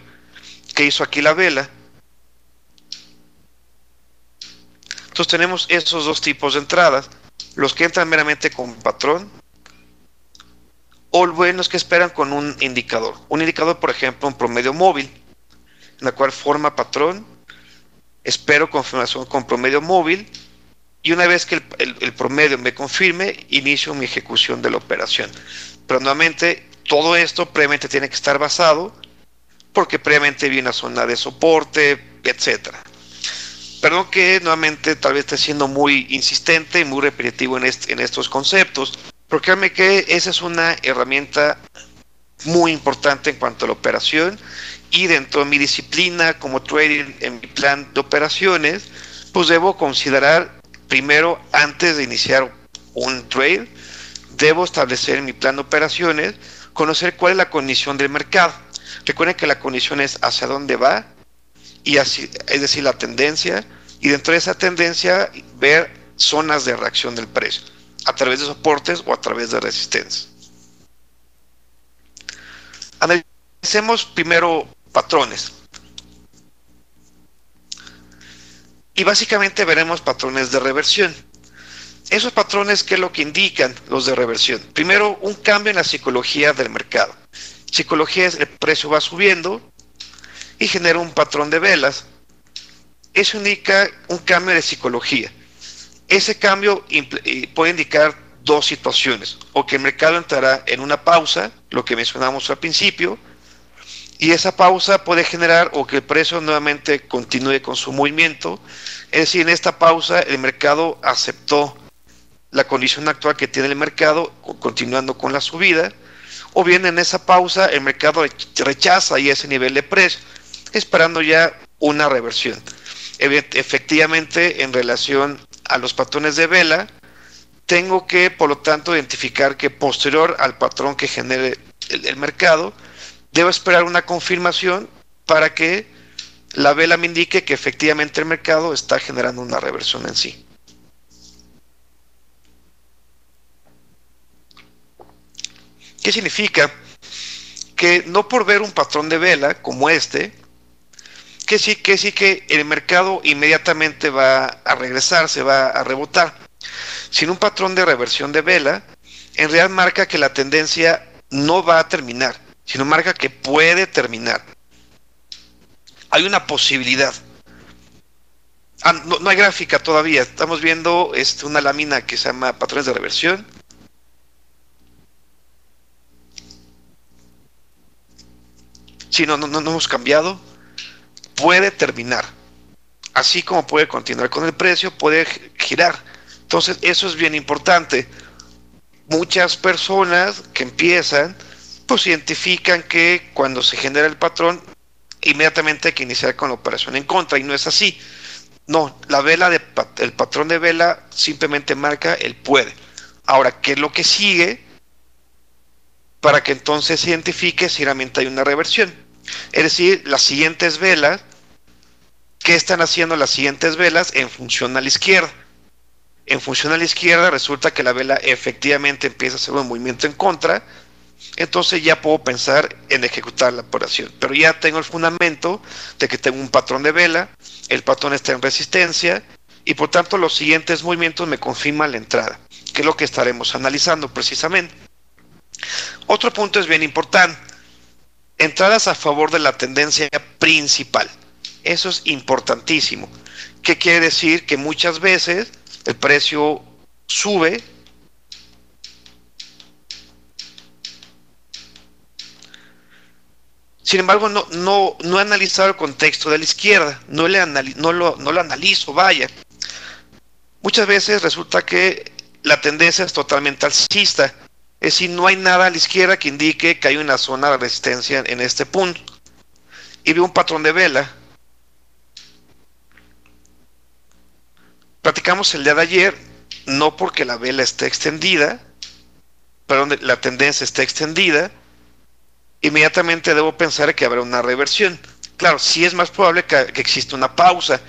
que hizo aquí la vela. Entonces tenemos esos dos tipos de entradas, los que entran meramente con patrón o los que esperan con un indicador. Un indicador, por ejemplo, un promedio móvil, en la cual forma patrón, espero confirmación con promedio móvil, y una vez que el promedio me confirme, inicio mi ejecución de la operación. Pero nuevamente, todo esto previamente tiene que estar basado, porque previamente viene una zona de soporte, etcétera. Perdón que nuevamente tal vez esté siendo muy insistente y muy repetitivo en estos conceptos, pero créanme que esa es una herramienta muy importante en cuanto a la operación, y dentro de mi disciplina como trader, en mi plan de operaciones, pues debo considerar primero, antes de iniciar un trade, debo establecer en mi plan de operaciones, conocer cuál es la condición del mercado. Recuerden que la condición es hacia dónde va, y así, es decir, la tendencia, y dentro de esa tendencia ver zonas de reacción del precio, a través de soportes o a través de resistencia. Analicemos primero patrones. Y básicamente veremos patrones de reversión. Esos patrones, ¿qué es lo que indican los de reversión? Primero, un cambio en la psicología del mercado. Psicología es el precio va subiendo y genera un patrón de velas Eso indica un cambio de psicología. Ese cambio puede indicar dos situaciones, o que el mercado entrará en una pausa, lo que mencionamos al principio, y esa pausa puede generar o que el precio nuevamente continúe con su movimiento. Es decir, en esta pausa el mercado aceptó la condición actual que tiene el mercado, continuando con la subida, o bien en esa pausa el mercado rechaza ya ese nivel de precio, esperando ya una reversión. Efectivamente, en relación a los patrones de vela, tengo que, por lo tanto, identificar que posterior al patrón que genere el mercado, debo esperar una confirmación para que la vela me indique que efectivamente el mercado está generando una reversión en sí. ¿Qué significa? Que no por ver un patrón de vela como este, que sí que el mercado inmediatamente va a regresar, se va a rebotar. Sin un patrón de reversión de vela, en realidad marca que la tendencia no va a terminar, sino marca que puede terminar. Hay una posibilidad. No hay gráfica todavía. Estamos viendo una lámina que se llama patrones de reversión. Sí, no hemos cambiado. Puede terminar. Así como puede continuar con el precio, puede girar. Entonces, eso es bien importante. Muchas personas que empiezan, pues identifican que cuando se genera el patrón, inmediatamente hay que iniciar con la operación en contra, y no es así. No, el patrón de vela simplemente marca el puede. Ahora, ¿qué es lo que sigue? Para que entonces se identifique si realmente hay una reversión. Es decir, las siguientes velas, ¿qué están haciendo las siguientes velas en función a la izquierda? En función a la izquierda resulta que la vela efectivamente empieza a hacer un movimiento en contra, entonces ya puedo pensar en ejecutar la operación. Pero ya tengo el fundamento de que tengo un patrón de vela, el patrón está en resistencia, y por tanto los siguientes movimientos me confirman la entrada, que es lo que estaremos analizando precisamente. Otro punto es bien importante: entradas a favor de la tendencia principal. Eso es importantísimo. ¿Qué quiere decir? Que muchas veces el precio sube, sin embargo no he analizado el contexto de la izquierda, no lo analizo, vaya. Muchas veces resulta que la tendencia es totalmente alcista, es decir, no hay nada a la izquierda que indique que hay una zona de resistencia en este punto, y veo un patrón de vela. Platicamos el día de ayer, no porque la vela esté extendida, perdón, la tendencia esté extendida, inmediatamente debo pensar que habrá una reversión. Claro, sí es más probable que exista una pausa,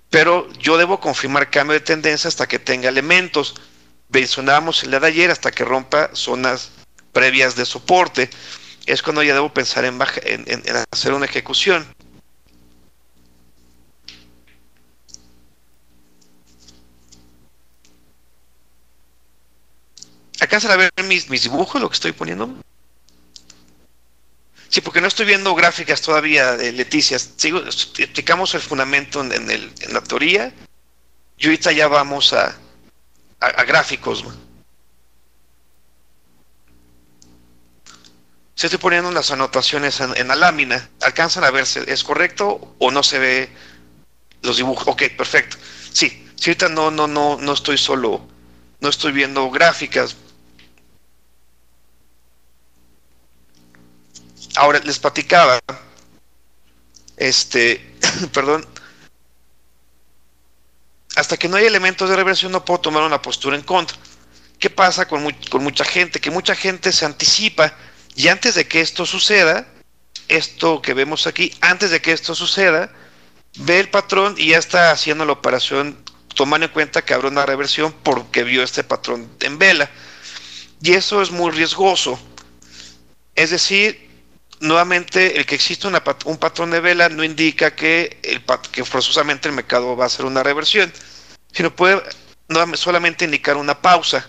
pero yo debo confirmar cambio de tendencia hasta que tenga elementos. Mencionábamos el día de ayer, hasta que rompa zonas previas de soporte. Es cuando ya debo pensar en hacer una ejecución. ¿Alcanzan a ver mis dibujos, lo que estoy poniendo? Sí, porque no estoy viendo gráficas todavía, Leticia. Explicamos el fundamento en la teoría, y ahorita ya vamos a gráficos. Si estoy poniendo unas anotaciones en la lámina, ¿alcanzan a verse? ¿Es correcto o no se ve los dibujos? Ok, perfecto. Sí, ahorita no estoy solo, no estoy viendo gráficas. Ahora les platicaba, perdón, hasta que no hay elementos de reversión no puedo tomar una postura en contra. ¿Qué pasa con mucha gente? Que mucha gente se anticipa, y antes de que esto suceda, esto que vemos aquí, antes de que esto suceda, ve el patrón y ya está haciendo la operación, tomando en cuenta que habrá una reversión porque vio este patrón en vela. Y eso es muy riesgoso. Es decir, nuevamente, el que existe un patrón de vela no indica que forzosamente el mercado va a hacer una reversión, sino puede solamente indicar una pausa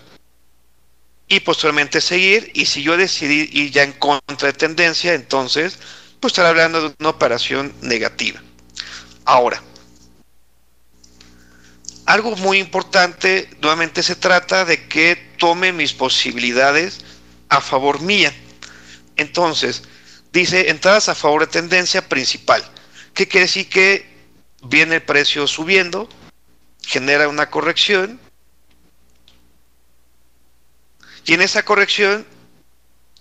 y posteriormente seguir. Y si yo decidí ir ya en contra de tendencia, entonces pues estaré hablando de una operación negativa. Ahora, Algo muy importante, nuevamente se trata de que tome mis posibilidades a favor mía. Entonces, dice entradas a favor de tendencia principal. ¿Qué quiere decir? Que viene el precio subiendo, genera una corrección, y en esa corrección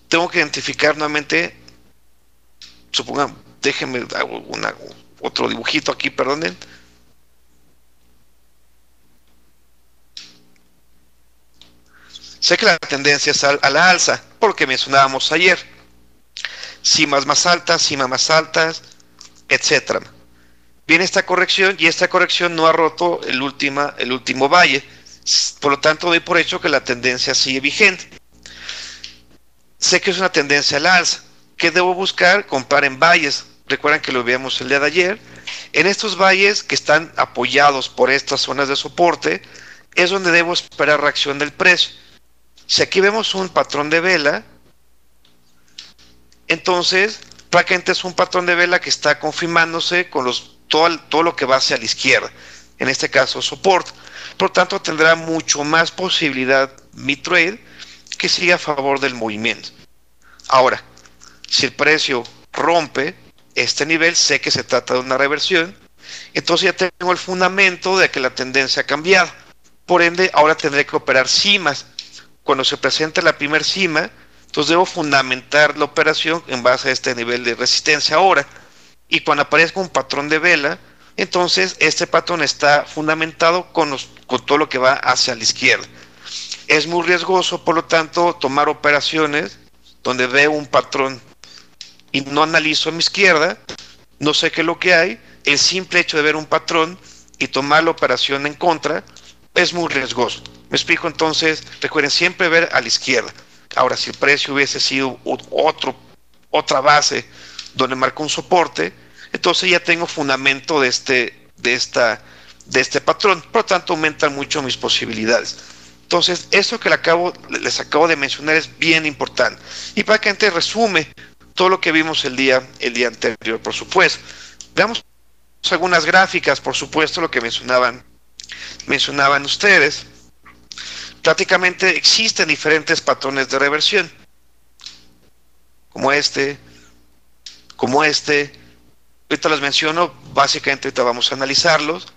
tengo que identificar nuevamente, supongamos, déjenme hago otro dibujito aquí, perdonen. Sé que la tendencia es a la alza, porque mencionábamos ayer, cimas más altas, etcétera. Viene esta corrección y esta corrección no ha roto el último valle. Por lo tanto, doy por hecho que la tendencia sigue vigente. Sé que es una tendencia al alza. ¿Qué debo buscar? Comprar en valles. Recuerdan que lo veíamos el día de ayer. En estos valles que están apoyados por estas zonas de soporte, es donde debo esperar reacción del precio. Si aquí vemos un patrón de vela, entonces prácticamente es un patrón de vela que está confirmándose con todo lo que va hacia la izquierda, en este caso soporte. Por lo tanto, tendrá mucho más posibilidad mi trade que siga a favor del movimiento. Ahora, si el precio rompe este nivel, sé que se trata de una reversión, entonces ya tengo el fundamento de que la tendencia ha cambiado. Por ende, ahora tendré que operar cimas. Cuando se presente la primera cima, entonces debo fundamentar la operación en base a este nivel de resistencia ahora. Y cuando aparezca un patrón de vela, entonces este patrón está fundamentado con todo lo que va hacia la izquierda. Es muy riesgoso, por lo tanto, tomar operaciones donde veo un patrón y no analizo a mi izquierda, no sé qué es lo que hay, el simple hecho de ver un patrón y tomar la operación en contra es muy riesgoso. Me explico. Entonces, recuerden siempre ver a la izquierda. Ahora, si el precio hubiese sido otra base donde marca un soporte, entonces ya tengo fundamento de este patrón. Por lo tanto, aumentan mucho mis posibilidades. Entonces, esto que les acabo de mencionar es bien importante. Y prácticamente resume todo lo que vimos el día anterior, por supuesto. Veamos algunas gráficas, por supuesto, lo que mencionaban ustedes. Prácticamente existen diferentes patrones de reversión, como este. Ahorita los menciono, básicamente ahorita vamos a analizarlos.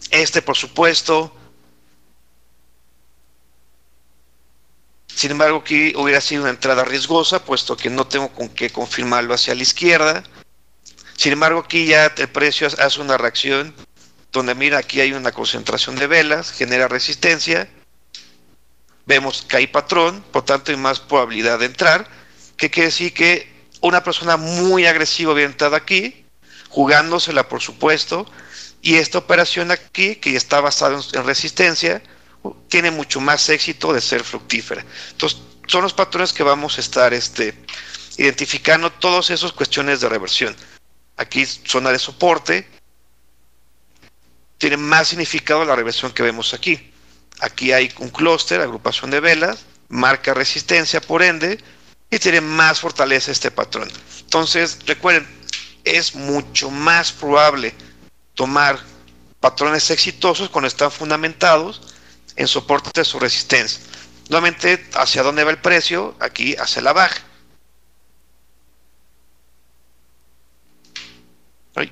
Este, por supuesto. Sin embargo, aquí hubiera sido una entrada riesgosa, puesto que no tengo con qué confirmarlo hacia la izquierda. Sin embargo, aquí ya el precio hace una reacción donde, mira, aquí hay una concentración de velas, genera resistencia. Vemos que hay patrón, por tanto hay más probabilidad de entrar. ¿Qué quiere decir? Que una persona muy agresiva había entrado aquí, jugándosela, por supuesto, y esta operación aquí, que está basada en resistencia, tiene mucho más éxito de ser fructífera. Entonces, son los patrones que vamos a estar identificando, todas esas cuestiones de reversión. Aquí zona de soporte, tiene más significado la reversión que vemos aquí. Aquí hay un clúster, agrupación de velas, marca resistencia por ende, y tiene más fortaleza este patrón. Entonces, recuerden, es mucho más probable tomar patrones exitosos cuando están fundamentados en soportes o resistencia. Nuevamente, ¿hacia dónde va el precio? Aquí, hacia la baja. Ay.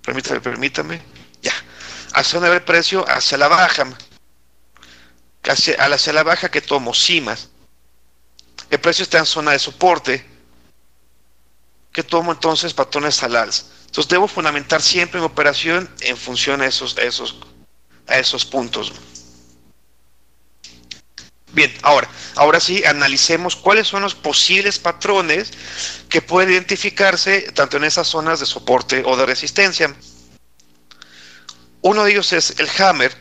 Permítame. Ya. ¿Hacia dónde va el precio? Hacia la baja. Hacia la baja que tomo cimas. El precio está en zona de soporte. ¿Qué tomo entonces? Patrones al alza. Entonces debo fundamentar siempre mi operación en función a esos puntos. Bien, ahora sí, analicemos cuáles son los posibles patrones que pueden identificarse tanto en esas zonas de soporte o de resistencia. Uno de ellos es el hammer.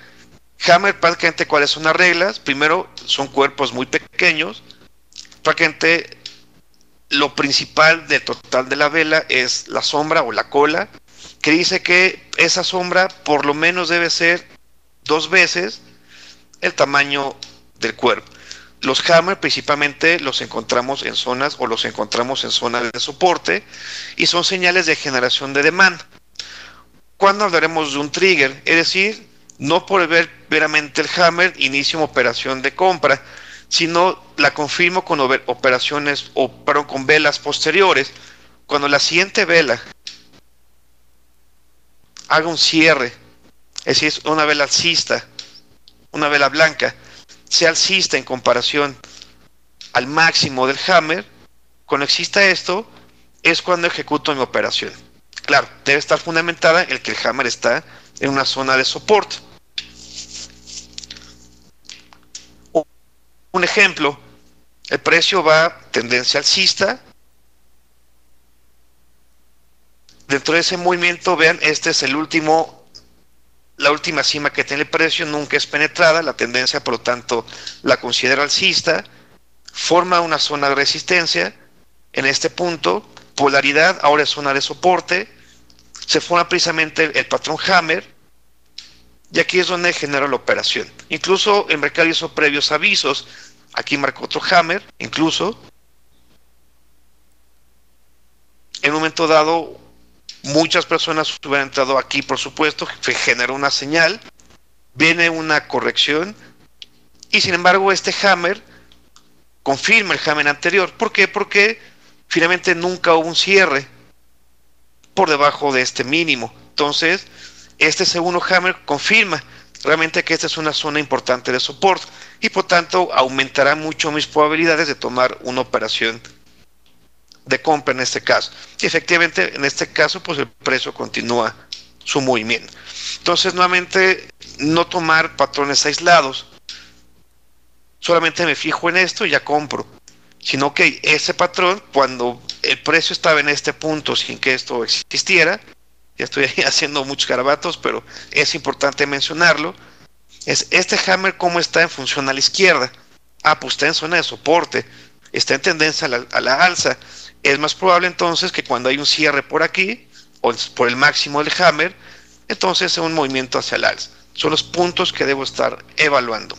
Hammer, prácticamente, ¿cuáles son las reglas? Primero, son cuerpos muy pequeños. Prácticamente, lo principal del total de la vela es la sombra o la cola, que dice que esa sombra por lo menos debe ser 2 veces el tamaño del cuerpo. Los hammer principalmente los encontramos en zonas o los encontramos en zonas de soporte y son señales de generación de demanda. ¿Cuándo hablaremos de un trigger? Es decir, no por ver meramente el hammer inicio una operación de compra, sino la confirmo con operaciones o perdón, con velas posteriores. Cuando la siguiente vela haga un cierre, es decir, una vela alcista, una vela blanca, sea alcista en comparación al máximo del hammer, cuando exista esto, es cuando ejecuto mi operación. Claro, debe estar fundamentada en que el hammer está en una zona de soporte. Un ejemplo, el precio va tendencia alcista. Dentro de ese movimiento, vean, este es la última cima que tiene el precio, nunca es penetrada, la tendencia, por lo tanto, la considero alcista, forma una zona de resistencia, en este punto, polaridad, ahora es zona de soporte, se forma precisamente el patrón hammer, y aquí es donde genera la operación. Incluso el mercado hizo previos avisos, aquí marcó otro hammer, incluso, en un momento dado, muchas personas hubieran entrado aquí, por supuesto, se generó una señal, viene una corrección, y sin embargo este hammer confirma el hammer anterior. ¿Por qué? Porque finalmente nunca hubo un cierre por debajo de este mínimo. Entonces, este segundo hammer confirma realmente que esta es una zona importante de soporte y por tanto aumentará mucho mis probabilidades de tomar una operación de compra en este caso. Y efectivamente, en este caso, pues el precio continúa su movimiento. Entonces, nuevamente, no tomar patrones aislados. Solamente me fijo en esto y ya compro. Sino que ese patrón, cuando el precio estaba en este punto sin que esto existiera, ya estoy ahí haciendo muchos garabatos, pero es importante mencionarlo, es este hammer cómo está en función a la izquierda. Ah, pues está en zona de soporte, está en tendencia a la alza. Es más probable entonces que cuando hay un cierre por aquí, o por el máximo del hammer, entonces es un movimiento hacia el alza. Son los puntos que debo estar evaluando.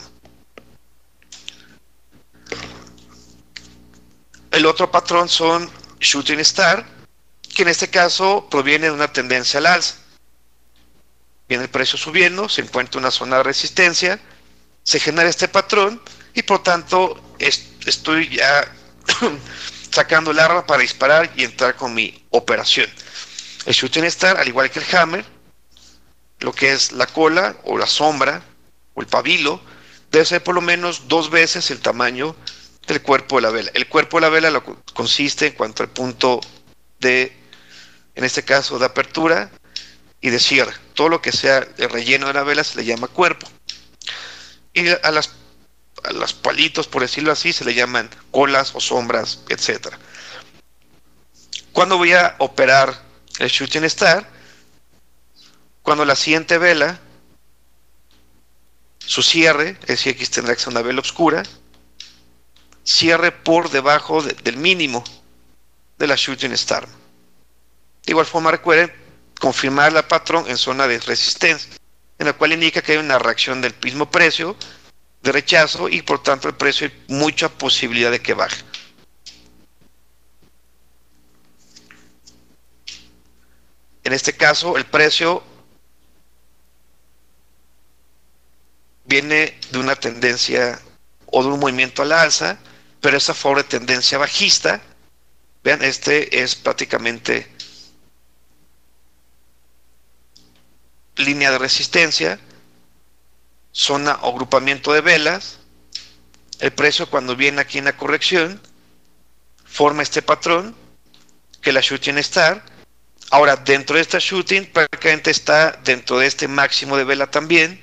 El otro patrón son Shooting Star, que en este caso proviene de una tendencia al alza. Viene el precio subiendo, se encuentra una zona de resistencia, se genera este patrón y por tanto estoy ya sacando el arma para disparar y entrar con mi operación. El Shooting Star, al igual que el hammer, lo que es la cola o la sombra o el pabilo, debe ser por lo menos 2 veces el tamaño del cuerpo de la vela. El cuerpo de la vela consiste en cuanto al punto de, en este caso, de apertura y de cierre. Todo lo que sea el relleno de la vela se le llama cuerpo. Y a los palitos, por decirlo así, se le llaman colas o sombras, etc. ¿Cuándo voy a operar el Shooting Star? Cuando la siguiente vela, su cierre, es decir, aquí tendrá que ser una vela oscura, cierre por debajo del mínimo de la Shooting Star. De igual forma, recuerden confirmar la patrón en zona de resistencia, en la cual indica que hay una reacción del mismo precio de rechazo y por tanto el precio hay mucha posibilidad de que baje. En este caso, el precio viene de una tendencia o de un movimiento a la alza, pero es a favor de tendencia bajista. Vean, este es prácticamente línea de resistencia, zona o agrupamiento de velas. El precio, cuando viene aquí en la corrección, forma este patrón que es la Shooting Star. Ahora, dentro de esta Shooting, prácticamente está dentro de este máximo de vela también,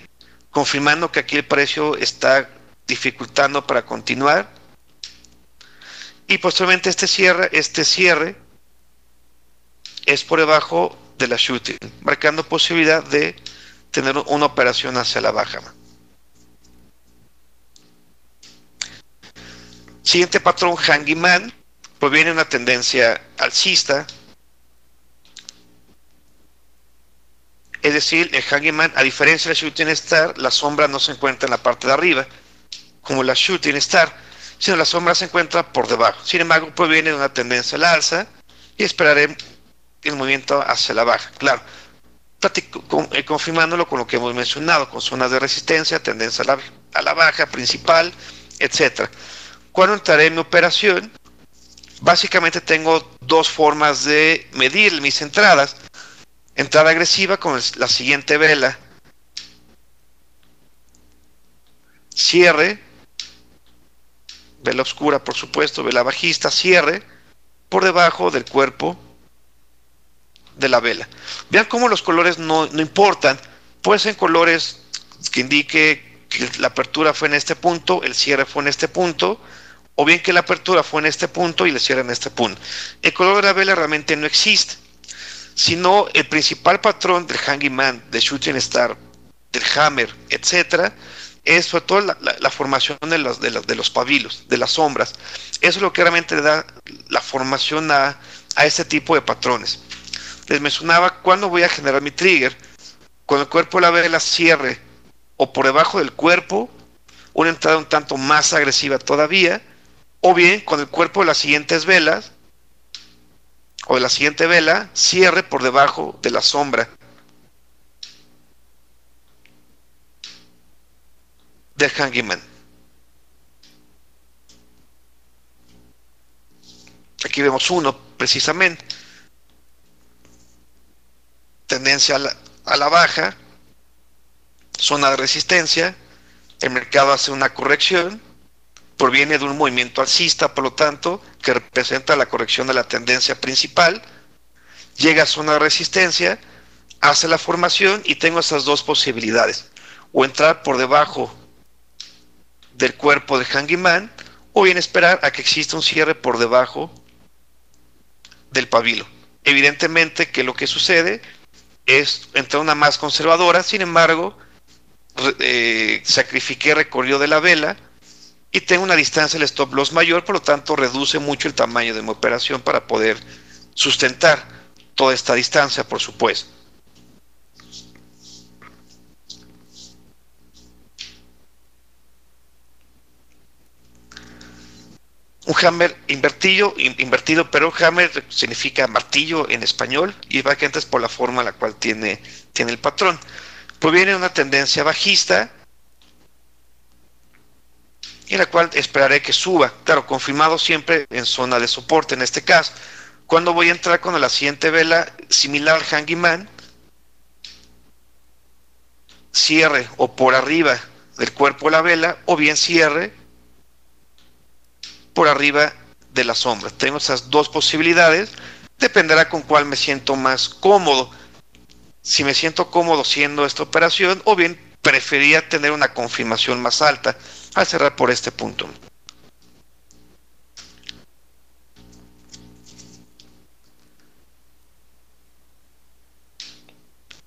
confirmando que aquí el precio está dificultando para continuar. Y posteriormente este cierre es por debajo de la Shooting, marcando posibilidad de tener una operación hacia la baja. Siguiente patrón, Hanging Man, proviene de una tendencia alcista. Es decir, el Hanging Man, a diferencia del Shooting Star, la sombra no se encuentra en la parte de arriba, como la Shooting Star. sino la sombra se encuentra por debajo. Sin embargo, proviene de una tendencia a la alza y esperaré el movimiento hacia la baja. Claro, confirmándolo con lo que hemos mencionado, con zonas de resistencia, tendencia a la baja principal, etcétera. Cuando entraré en mi operación, básicamente tengo dos formas de medir mis entradas. Entrada agresiva con la siguiente vela, cierre, vela oscura por supuesto, vela bajista, cierre por debajo del cuerpo de la vela. Vean cómo los colores no importan, pueden ser colores que indique que la apertura fue en este punto, el cierre fue en este punto, o bien que la apertura fue en este punto y el cierre en este punto. El color de la vela realmente no existe, sino el principal patrón del Hanging Man, del Shooting Star, del Hammer, etcétera, es sobre todo la formación de los pabilos, de las sombras. Eso es lo que realmente le da la formación a este tipo de patrones. Les mencionaba cuándo voy a generar mi trigger, cuando el cuerpo de la vela cierre o por debajo del cuerpo, una entrada un tanto más agresiva todavía, o bien cuando el cuerpo de las siguientes velas o de la siguiente vela cierre por debajo de la sombra del Hanging Man. Aquí vemos uno precisamente, tendencia a la baja, zona de resistencia, el mercado hace una corrección, proviene de un movimiento alcista, por lo tanto, que representa la corrección de la tendencia principal, llega a zona de resistencia, hace la formación y tengo esas dos posibilidades, o entrar por debajo del cuerpo del Hanging Man, o bien esperar a que exista un cierre por debajo del pabilo. Evidentemente que lo que sucede es entrar una más conservadora, sin embargo, sacrifiqué el recorrido de la vela y tengo una distancia del stop loss mayor, por lo tanto reduce mucho el tamaño de mi operación para poder sustentar toda esta distancia, por supuesto. Un hammer invertido, pero hammer significa martillo en español y básicamente es por la forma en la cual tiene el patrón. Proviene de una tendencia bajista y la cual esperaré que suba, claro, confirmado siempre en zona de soporte en este caso. Cuando voy a entrar con la siguiente vela similar al Hanging Man, cierre o por arriba del cuerpo de la vela o bien cierre por arriba de la sombra. Tengo esas dos posibilidades, dependerá con cuál me siento más cómodo. Si me siento cómodo haciendo esta operación, o bien preferiría tener una confirmación más alta al cerrar por este punto.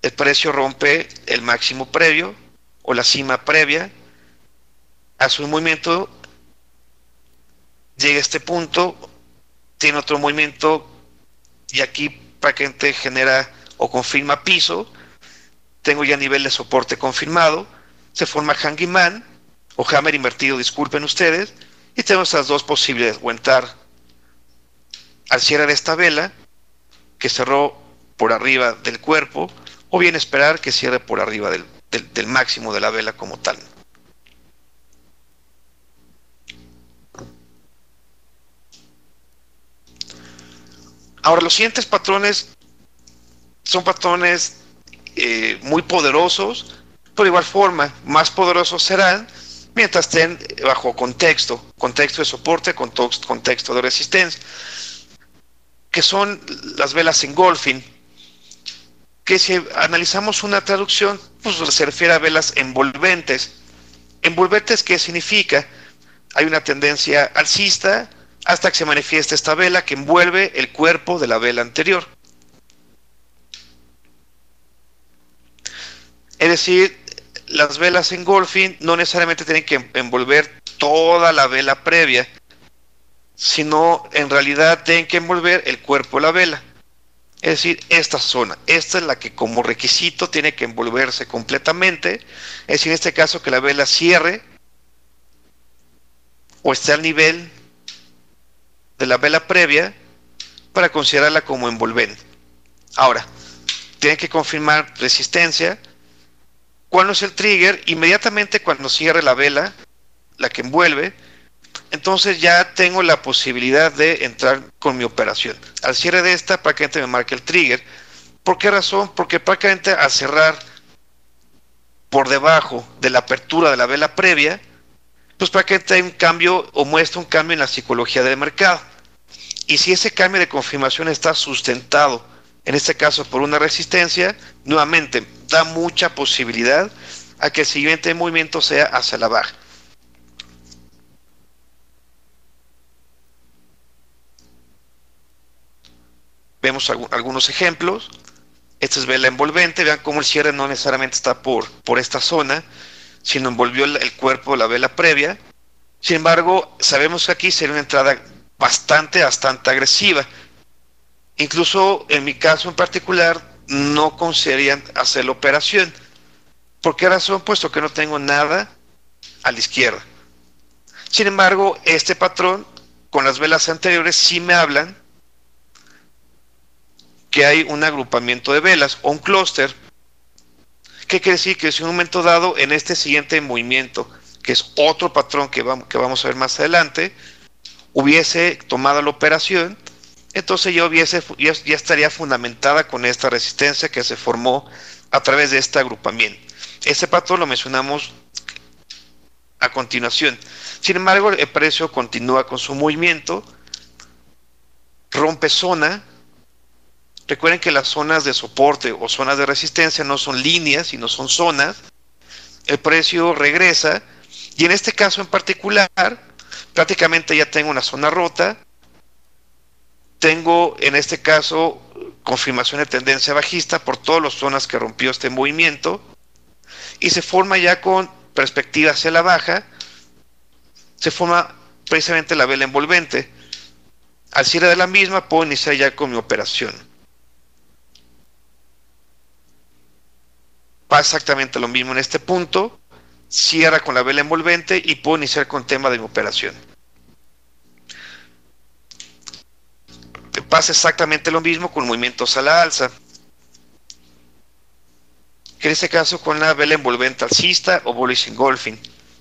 El precio rompe el máximo previo o la cima previa, hace un movimiento, llega a este punto, tiene otro movimiento y aquí prácticamente genera o confirma piso, tengo ya nivel de soporte confirmado, se forma Hanging Man o Hammer invertido, disculpen ustedes, y tengo esas dos posibilidades, o entrar al cierre de esta vela que cerró por arriba del cuerpo, o bien esperar que cierre por arriba del máximo de la vela como tal. Ahora, los siguientes patrones son patrones muy poderosos, pero de igual forma, más poderosos serán mientras estén bajo contexto de soporte, contexto de resistencia, que son las velas engulfing, que si analizamos una traducción, pues se refiere a velas envolventes. Envolventes, ¿qué significa? Hay una tendencia alcista hasta que se manifiesta esta vela que envuelve el cuerpo de la vela anterior. Es decir, las velas engulfing no necesariamente tienen que envolver toda la vela previa, sino en realidad tienen que envolver el cuerpo de la vela. Es decir, esta zona, esta es la que como requisito tiene que envolverse completamente. Es decir, en este caso que la vela cierre o esté al nivel de la vela previa para considerarla como envolvente. Ahora, tienen que confirmar resistencia. ¿Cuándo es el trigger? Inmediatamente cuando cierre la vela, la que envuelve, entonces ya tengo la posibilidad de entrar con mi operación. Al cierre de esta, prácticamente me marca el trigger. ¿Por qué razón? Porque prácticamente al cerrar por debajo de la apertura de la vela previa, pues prácticamente hay un cambio o muestra un cambio en la psicología del mercado. Y si ese cambio de confirmación está sustentado, en este caso por una resistencia, nuevamente da mucha posibilidad a que el siguiente movimiento sea hacia la baja. Vemos algunos ejemplos. Esta es vela envolvente. Vean cómo el cierre no necesariamente está por esta zona, sino envolvió el cuerpo de la vela previa. Sin embargo, sabemos que aquí sería una entrada bastante agresiva. Incluso en mi caso en particular, no considerarían hacer la operación. ¿Por qué razón? Puesto que no tengo nada a la izquierda. Sin embargo, este patrón con las velas anteriores sí me hablan que hay un agrupamiento de velas o un clúster. ¿Qué quiere decir? Que si en un momento dado en este siguiente movimiento, que es otro patrón que vamos a ver más adelante, hubiese tomado la operación, entonces ya estaría fundamentada con esta resistencia que se formó a través de este agrupamiento. Ese patrón lo mencionamos a continuación. Sin embargo, el precio continúa con su movimiento, rompe zona. Recuerden que las zonas de soporte o zonas de resistencia no son líneas, sino son zonas. El precio regresa y en este caso en particular, prácticamente ya tengo una zona rota. Tengo en este caso confirmación de tendencia bajista por todas las zonas que rompió este movimiento y se forma ya con perspectiva hacia la baja, se forma precisamente la vela envolvente. Al cierre de la misma puedo iniciar ya con mi operación. Pasa exactamente lo mismo en este punto, cierra con la vela envolvente y puedo iniciar con tema de mi operación. Pasa exactamente lo mismo con movimientos a la alza, que en este caso con la vela envolvente alcista o bullish engulfing.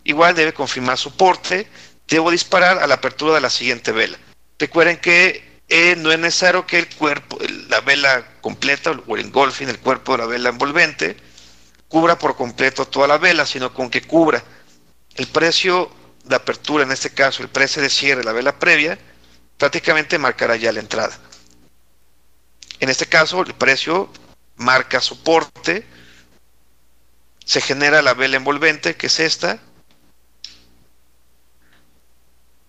Igual debe confirmar soporte, debo disparar a la apertura de la siguiente vela. Recuerden que no es necesario que el cuerpo, la vela completa o el engulfing, el cuerpo de la vela envolvente, cubra por completo toda la vela, sino con que cubra el precio de apertura, en este caso el precio de cierre de la vela previa, prácticamente marcará ya la entrada. En este caso el precio marca soporte, se genera la vela envolvente, que es esta,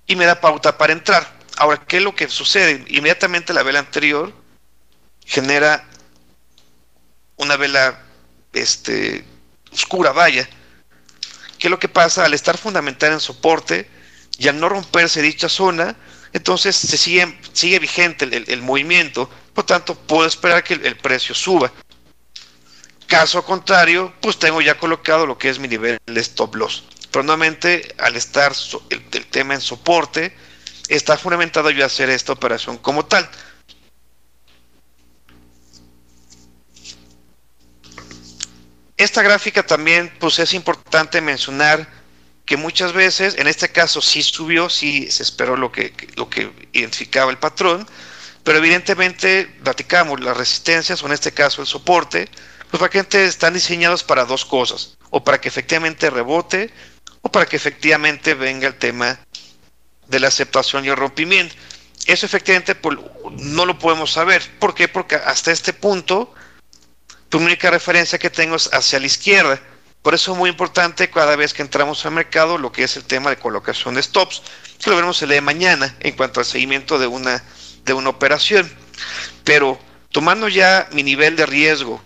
y me da pauta para entrar. Ahora, ¿qué es lo que sucede? Inmediatamente la vela anterior genera una vela oscura, vaya. ¿Qué es lo que pasa? Al estar fundamental en soporte y al no romperse dicha zona, entonces se sigue vigente el movimiento, por tanto puedo esperar que el precio suba. Caso contrario, pues tengo ya colocado lo que es mi nivel de stop loss. Pero nuevamente, al estar el tema en soporte, está fundamentado yo a hacer esta operación como tal. Esta gráfica también, pues es importante mencionar que muchas veces, en este caso sí subió, sí se esperó lo que identificaba el patrón, pero evidentemente, platicamos, las resistencias, o en este caso el soporte, pues prácticamente están diseñados para dos cosas, o para que efectivamente rebote, o para que efectivamente venga el tema de la aceptación y el rompimiento. Eso efectivamente pues, no lo podemos saber. ¿Por qué? Porque hasta este punto, la única referencia que tengo es hacia la izquierda. Por eso es muy importante cada vez que entramos al mercado lo que es el tema de colocación de stops, que lo veremos el día de mañana en cuanto al seguimiento de una operación. Pero tomando ya mi nivel de riesgo,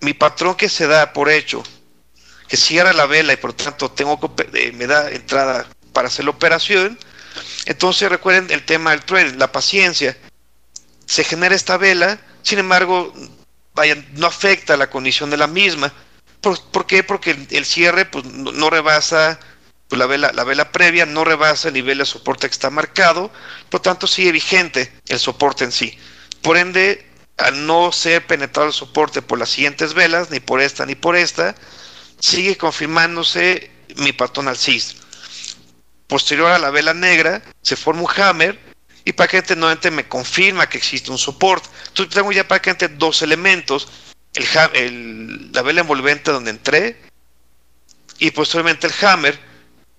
mi patrón que se da por hecho, que cierra la vela y por tanto me da entrada para hacer la operación, entonces recuerden el tema del trade, la paciencia. Se genera esta vela, sin embargo, no afecta la condición de la misma. ¿Por qué? Porque el cierre pues, no rebasa Pues la vela previa no rebasa el nivel de soporte que está marcado, por lo tanto sigue vigente el soporte en sí. Por ende, al no ser penetrado el soporte por las siguientes velas, ni por esta ni por esta, sigue confirmándose mi patrón alcista. Posterior a la vela negra, se forma un hammer y prácticamente nuevamente me confirma que existe un soporte. Entonces tengo ya prácticamente dos elementos, la vela envolvente donde entré y posteriormente el hammer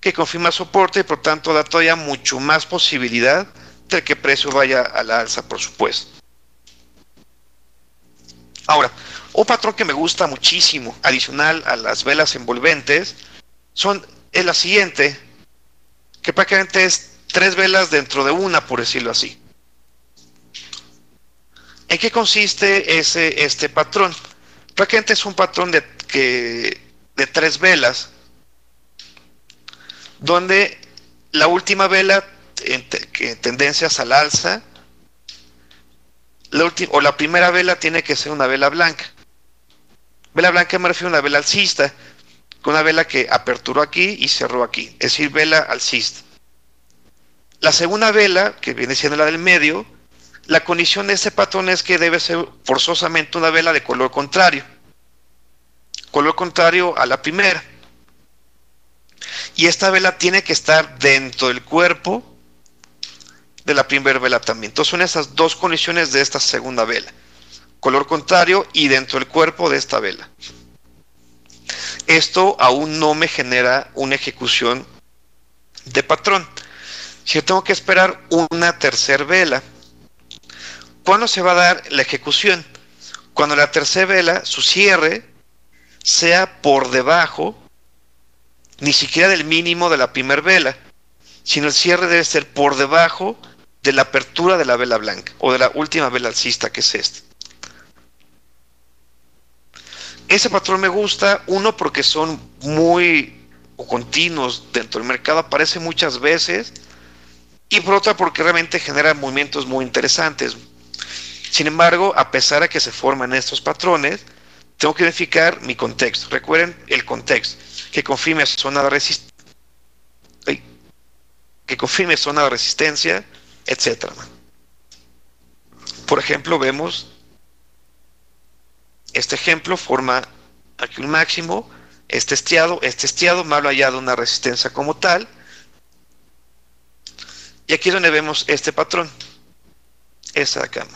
que confirma soporte y por tanto da todavía mucho más posibilidad de que el precio vaya a la alza, por supuesto. Ahora, un patrón que me gusta muchísimo, adicional a las velas envolventes, es la siguiente, que prácticamente es tres velas dentro de una, por decirlo así. ¿En qué consiste este patrón? Prácticamente es un patrón de tres velas, donde la última vela que tendencias al alza, la primera vela tiene que ser una vela blanca. Vela blanca me refiero a una vela alcista, con una vela que aperturó aquí y cerró aquí, es decir, vela alcista. La segunda vela, que viene siendo la del medio, la condición de este patrón es que debe ser forzosamente una vela de color contrario a la primera. Y esta vela tiene que estar dentro del cuerpo de la primera vela también. Entonces son esas dos condiciones de esta segunda vela. Color contrario y dentro del cuerpo de esta vela. Esto aún no me genera una ejecución de patrón. Si yo tengo que esperar una tercera vela, ¿cuándo se va a dar la ejecución? Cuando la tercera vela, su cierre, sea por debajo, ni siquiera del mínimo de la primera vela, sino el cierre debe ser por debajo de la apertura de la vela blanca, o de la última vela alcista, que es esta. Ese patrón me gusta, uno, porque son muy continuos dentro del mercado, aparece muchas veces, y por otra porque realmente genera movimientos muy interesantes. Sin embargo, a pesar de que se forman estos patrones, tengo que identificar mi contexto. Recuerden el contexto, que confirme zona de resistencia, etc. Por ejemplo, vemos este ejemplo, forma aquí un máximo, este estiado me habla ya de una resistencia como tal, y aquí es donde vemos este patrón, esta de acá.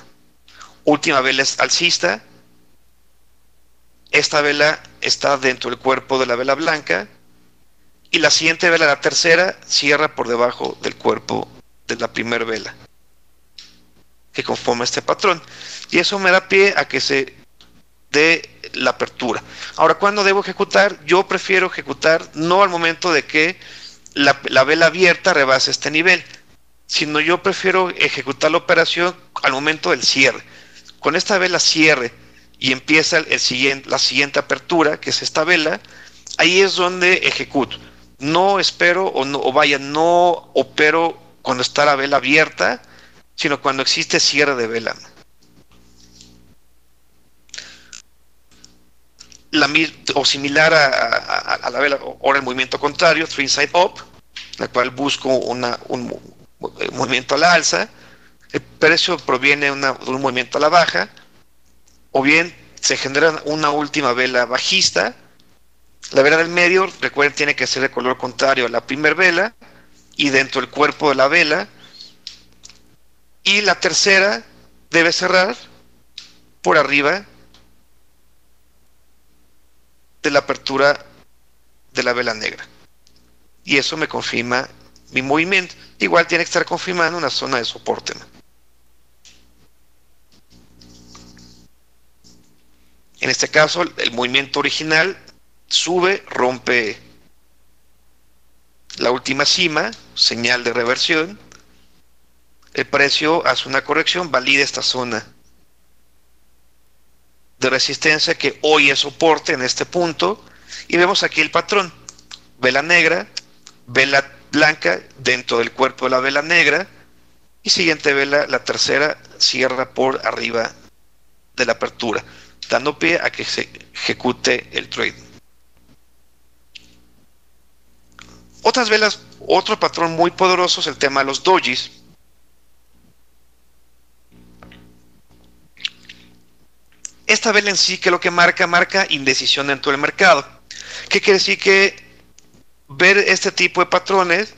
Última vela es alcista, esta vela está dentro del cuerpo de la vela blanca, y la siguiente vela, la tercera, cierra por debajo del cuerpo de la primera vela, que conforma este patrón, y eso me da pie a que se dé la apertura. Ahora, ¿cuándo debo ejecutar? Yo prefiero ejecutar no al momento de que la vela abierta rebase este nivel, sino yo prefiero ejecutar la operación al momento del cierre. Con esta vela cierre y empieza la siguiente apertura, que es esta vela, ahí es donde ejecuto. No espero no opero cuando está la vela abierta, sino cuando existe cierre de vela. O similar a la vela, ahora el movimiento contrario, three side up, la cual busco un movimiento a la alza, el precio proviene de un movimiento a la baja, o bien se genera una última vela bajista. La vela del medio, recuerden, tiene que ser de color contrario a la primera vela y dentro del cuerpo de la vela, y la tercera debe cerrar por arriba de la apertura de la vela negra, y eso me confirma mi movimiento. Igual tiene que estar confirmando una zona de soporte. En este caso, el movimiento original sube, rompe la última cima, señal de reversión. El precio hace una corrección, valida esta zona de resistencia que hoy es soporte en este punto, y vemos aquí el patrón: vela negra, vela blanca dentro del cuerpo de la vela negra, y siguiente vela, la tercera, cierra por arriba de la apertura, dando pie a que se ejecute el trade. Otras velas, otro patrón muy poderoso es el tema de los dojis. Esta vela en sí, que lo que marca indecisión dentro del mercado. ¿Qué quiere decir? Que ver este tipo de patrones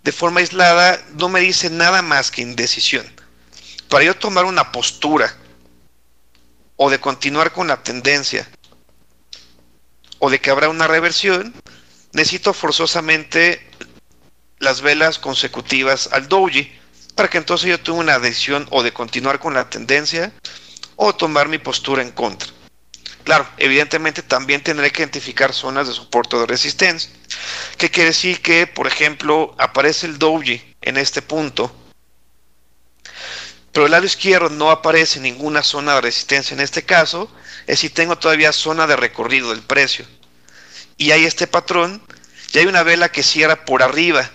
de forma aislada no me dice nada más que indecisión. Para yo tomar una postura o de continuar con la tendencia o de que habrá una reversión, necesito forzosamente las velas consecutivas al doji para que entonces yo tenga una decisión o de continuar con la tendencia o tomar mi postura en contra. Claro, evidentemente también tendré que identificar zonas de soporte o de resistencia. ¿Qué quiere decir? Que, por ejemplo, aparece el doji en este punto, pero el lado izquierdo no aparece ninguna zona de resistencia en este caso, es decir, tengo todavía zona de recorrido del precio. Y hay este patrón, y hay una vela que cierra por arriba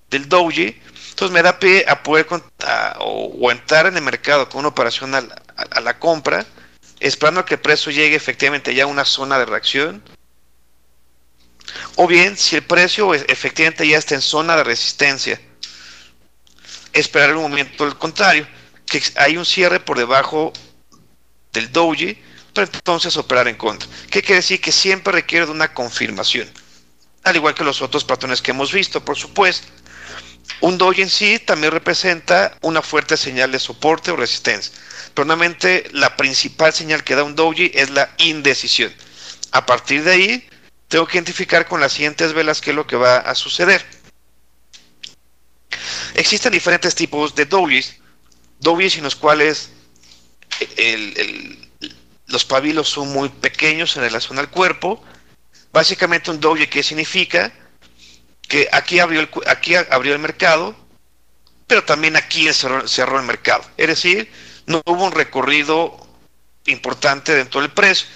del doji, entonces me da pie a poder o entrar en el mercado con una operación a la compra, esperando que el precio llegue efectivamente ya a una zona de reacción, o bien si el precio efectivamente ya está en zona de resistencia, esperar un momento al contrario, que hay un cierre por debajo del doji, para entonces operar en contra. ¿Qué quiere decir? Que siempre requiere de una confirmación, al igual que los otros patrones que hemos visto, por supuesto. Un doji en sí también representa una fuerte señal de soporte o resistencia, pero normalmente la principal señal que da un doji es la indecisión. A partir de ahí tengo que identificar con las siguientes velas qué es lo que va a suceder. Existen diferentes tipos de dojis en los cuales los pabilos son muy pequeños en relación al cuerpo. Básicamente un doji, ¿qué significa? Que aquí abrió el mercado, pero también aquí cerró el mercado. Es decir, no hubo un recorrido importante dentro del precio.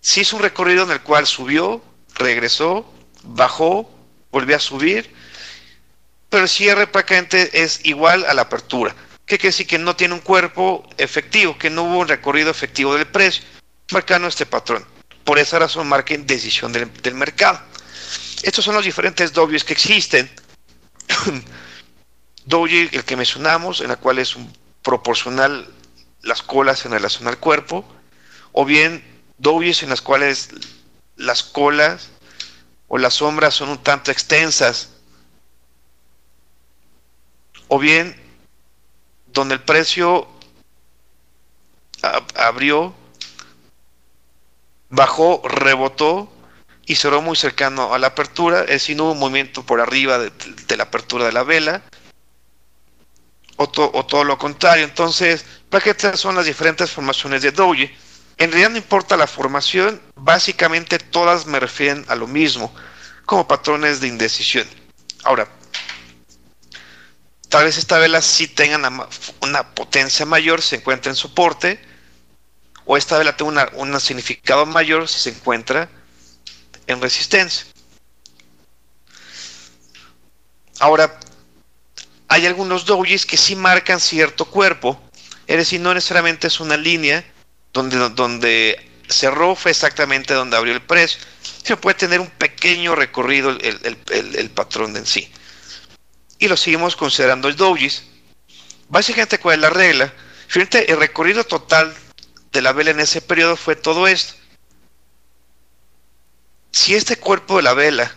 Sí es un recorrido en el cual subió, regresó, bajó, volvió a subir, pero el cierre prácticamente es igual a la apertura. ¿Qué quiere decir? Que no tiene un cuerpo efectivo, que no hubo un recorrido efectivo del precio, marcando este patrón. Por esa razón marca indecisión del mercado. Estos son los diferentes dojis que existen. Doji, el que mencionamos, en la cual es proporcional las colas en relación al cuerpo, o bien dojis en las cuales las colas o las sombras son un tanto extensas, o bien donde el precio abrió, bajó, rebotó y cerró muy cercano a la apertura, es decir, no hubo un movimiento por arriba de la apertura de la vela, o todo lo contrario. Entonces, ¿para qué son las diferentes formaciones de doji? En realidad no importa la formación, básicamente todas me refieren a lo mismo, como patrones de indecisión. Ahora, tal vez esta vela sí tenga una potencia mayor si se encuentra en soporte, o esta vela tenga un significado mayor si se encuentra en resistencia. Ahora, hay algunos dojis que sí marcan cierto cuerpo, es decir, no necesariamente es una línea donde cerró fue exactamente donde abrió el precio, sino puede tener un pequeño recorrido el patrón en sí. Y lo seguimos considerando el dojis. Básicamente, ¿cuál es la regla? Fíjate, el recorrido total de la vela en ese periodo fue todo esto. Si este cuerpo de la vela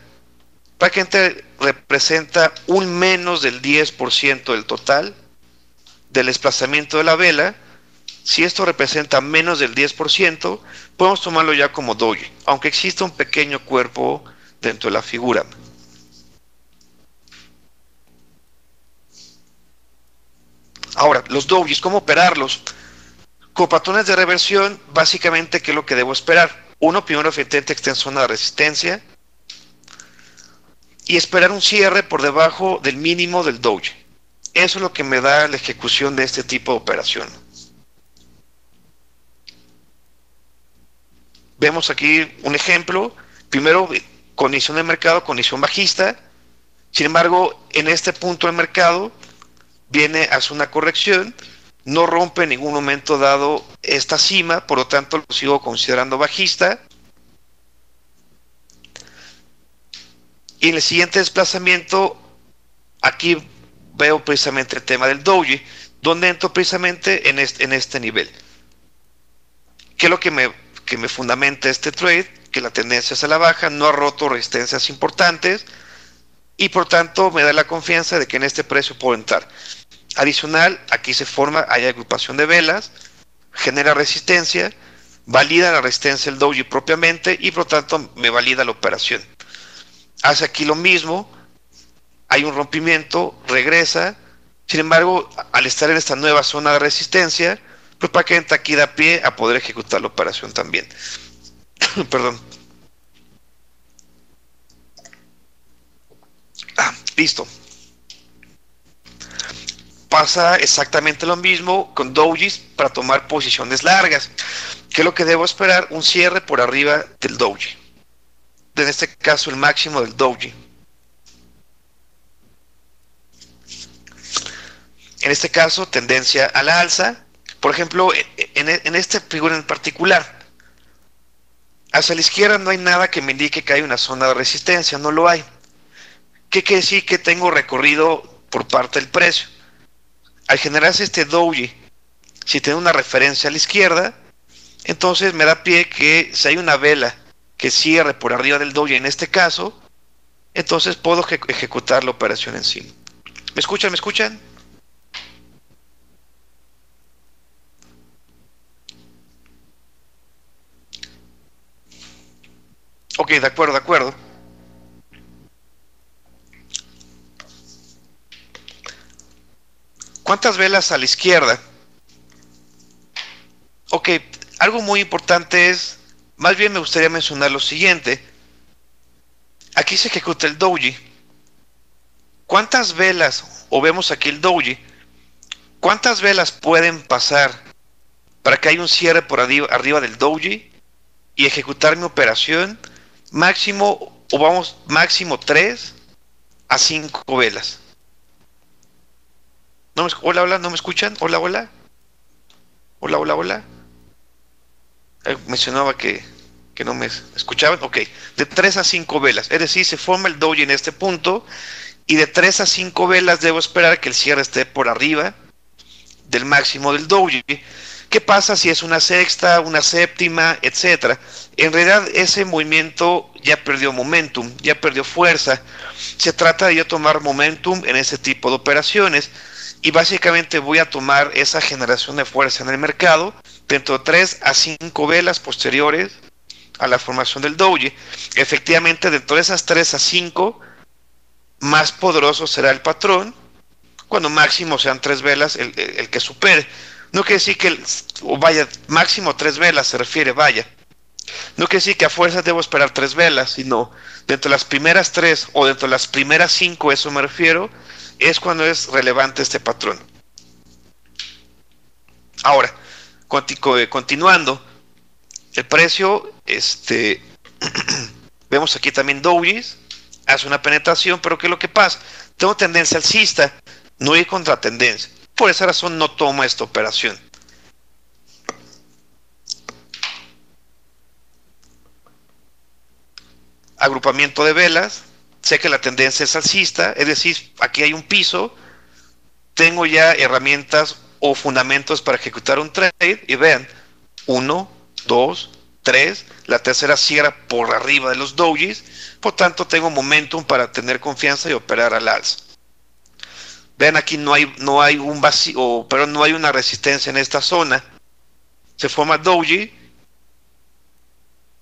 prácticamente representa un menos del 10% del total del desplazamiento de la vela, si esto representa menos del 10%, podemos tomarlo ya como doji, aunque exista un pequeño cuerpo dentro de la figura. Ahora, los dojis, ¿cómo operarlos? Con patrones de reversión, básicamente, ¿qué es lo que debo esperar? Uno, primero, efectivamente, que esté en zona de resistencia, y esperar un cierre por debajo del mínimo del doji. Eso es lo que me da la ejecución de este tipo de operación. Vemos aquí un ejemplo. Primero, condición de mercado, condición bajista. Sin embargo, en este punto del mercado viene a hacer una corrección, no rompe en ningún momento dado esta cima, por lo tanto lo sigo considerando bajista. Y en el siguiente desplazamiento, aquí veo precisamente el tema del doji, donde entro precisamente en este nivel. ¿Qué es lo que me fundamenta este trade? Que la tendencia es a la baja, no ha roto resistencias importantes y por tanto me da la confianza de que en este precio puedo entrar. Adicional, aquí se forma, hay agrupación de velas, genera resistencia, valida la resistencia del doji propiamente y por tanto me valida la operación. Hace aquí lo mismo, hay un rompimiento, regresa, sin embargo, al estar en esta nueva zona de resistencia, pues prácticamente aquí da pie a poder ejecutar la operación también. Perdón. Listo. Pasa exactamente lo mismo con dojis para tomar posiciones largas. ¿Qué es lo que debo esperar? Un cierre por arriba del doji. En este caso, el máximo del doji. En este caso, tendencia a la alza. Por ejemplo, en esta figura en particular, hacia la izquierda no hay nada que me indique que hay una zona de resistencia, no lo hay. ¿Qué quiere decir? Que tengo recorrido por parte del precio. Al generarse este doji, si tiene una referencia a la izquierda, entonces me da pie que si hay una vela que cierre por arriba del doji en este caso, entonces puedo ejecutar la operación encima. ¿Me escuchan? ¿Me escuchan? Ok, de acuerdo, de acuerdo. ¿Cuántas velas a la izquierda? Ok, algo muy importante es, más bien me gustaría mencionar lo siguiente. Aquí se ejecuta el doji. ¿Cuántas velas, o vemos aquí el doji, cuántas velas pueden pasar para que haya un cierre por arriba del doji y ejecutar mi operación? Máximo, o vamos, máximo 3 a 5 velas. Hola, hola, ¿no me escuchan? Hola, hola. Hola, hola, hola. Mencionaba que no me escuchaban. Ok, de 3 a 5 velas. Es decir, se forma el doji en este punto y de 3 a 5 velas debo esperar que el cierre esté por arriba del máximo del doji. ¿Qué pasa si es una sexta, una séptima, etcétera? En realidad ese movimiento ya perdió momentum, ya perdió fuerza. Se trata de yo tomar momentum en ese tipo de operaciones y básicamente voy a tomar esa generación de fuerza en el mercado dentro de 3 a 5 velas posteriores a la formación del doji. Efectivamente, dentro de esas 3 a 5, más poderoso será el patrón, cuando máximo sean 3 velas el que supere. No quiere decir que, vaya, máximo 3 velas se refiere, vaya. No quiere decir que a fuerzas debo esperar 3 velas, sino dentro de las primeras 3 o dentro de las primeras 5, eso me refiero, es cuando es relevante este patrón. Ahora, continuando, el precio, vemos aquí también dojis, hace una penetración, pero ¿qué es lo que pasa? Tengo tendencia alcista, no hay contratendencia. Por esa razón no tomo esta operación. Agrupamiento de velas, sé que la tendencia es alcista, es decir, aquí hay un piso, tengo ya herramientas o fundamentos para ejecutar un trade y vean, 1, 2, 3, la tercera cierra por arriba de los dojis, por tanto tengo momentum para tener confianza y operar al alza. Vean aquí no hay un vacío, pero no hay una resistencia en esta zona. Se forma doji,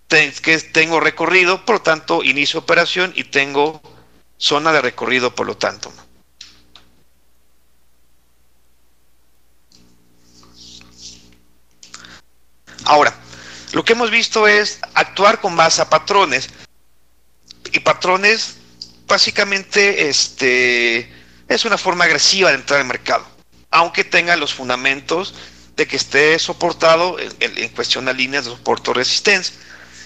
que tengo recorrido, por lo tanto inicio operación y tengo zona de recorrido, por lo tanto. Ahora, lo que hemos visto es actuar con base a patrones. Y patrones, básicamente, es una forma agresiva de entrar al mercado, aunque tenga los fundamentos de que esté soportado en cuestión de líneas de soporte o resistencia.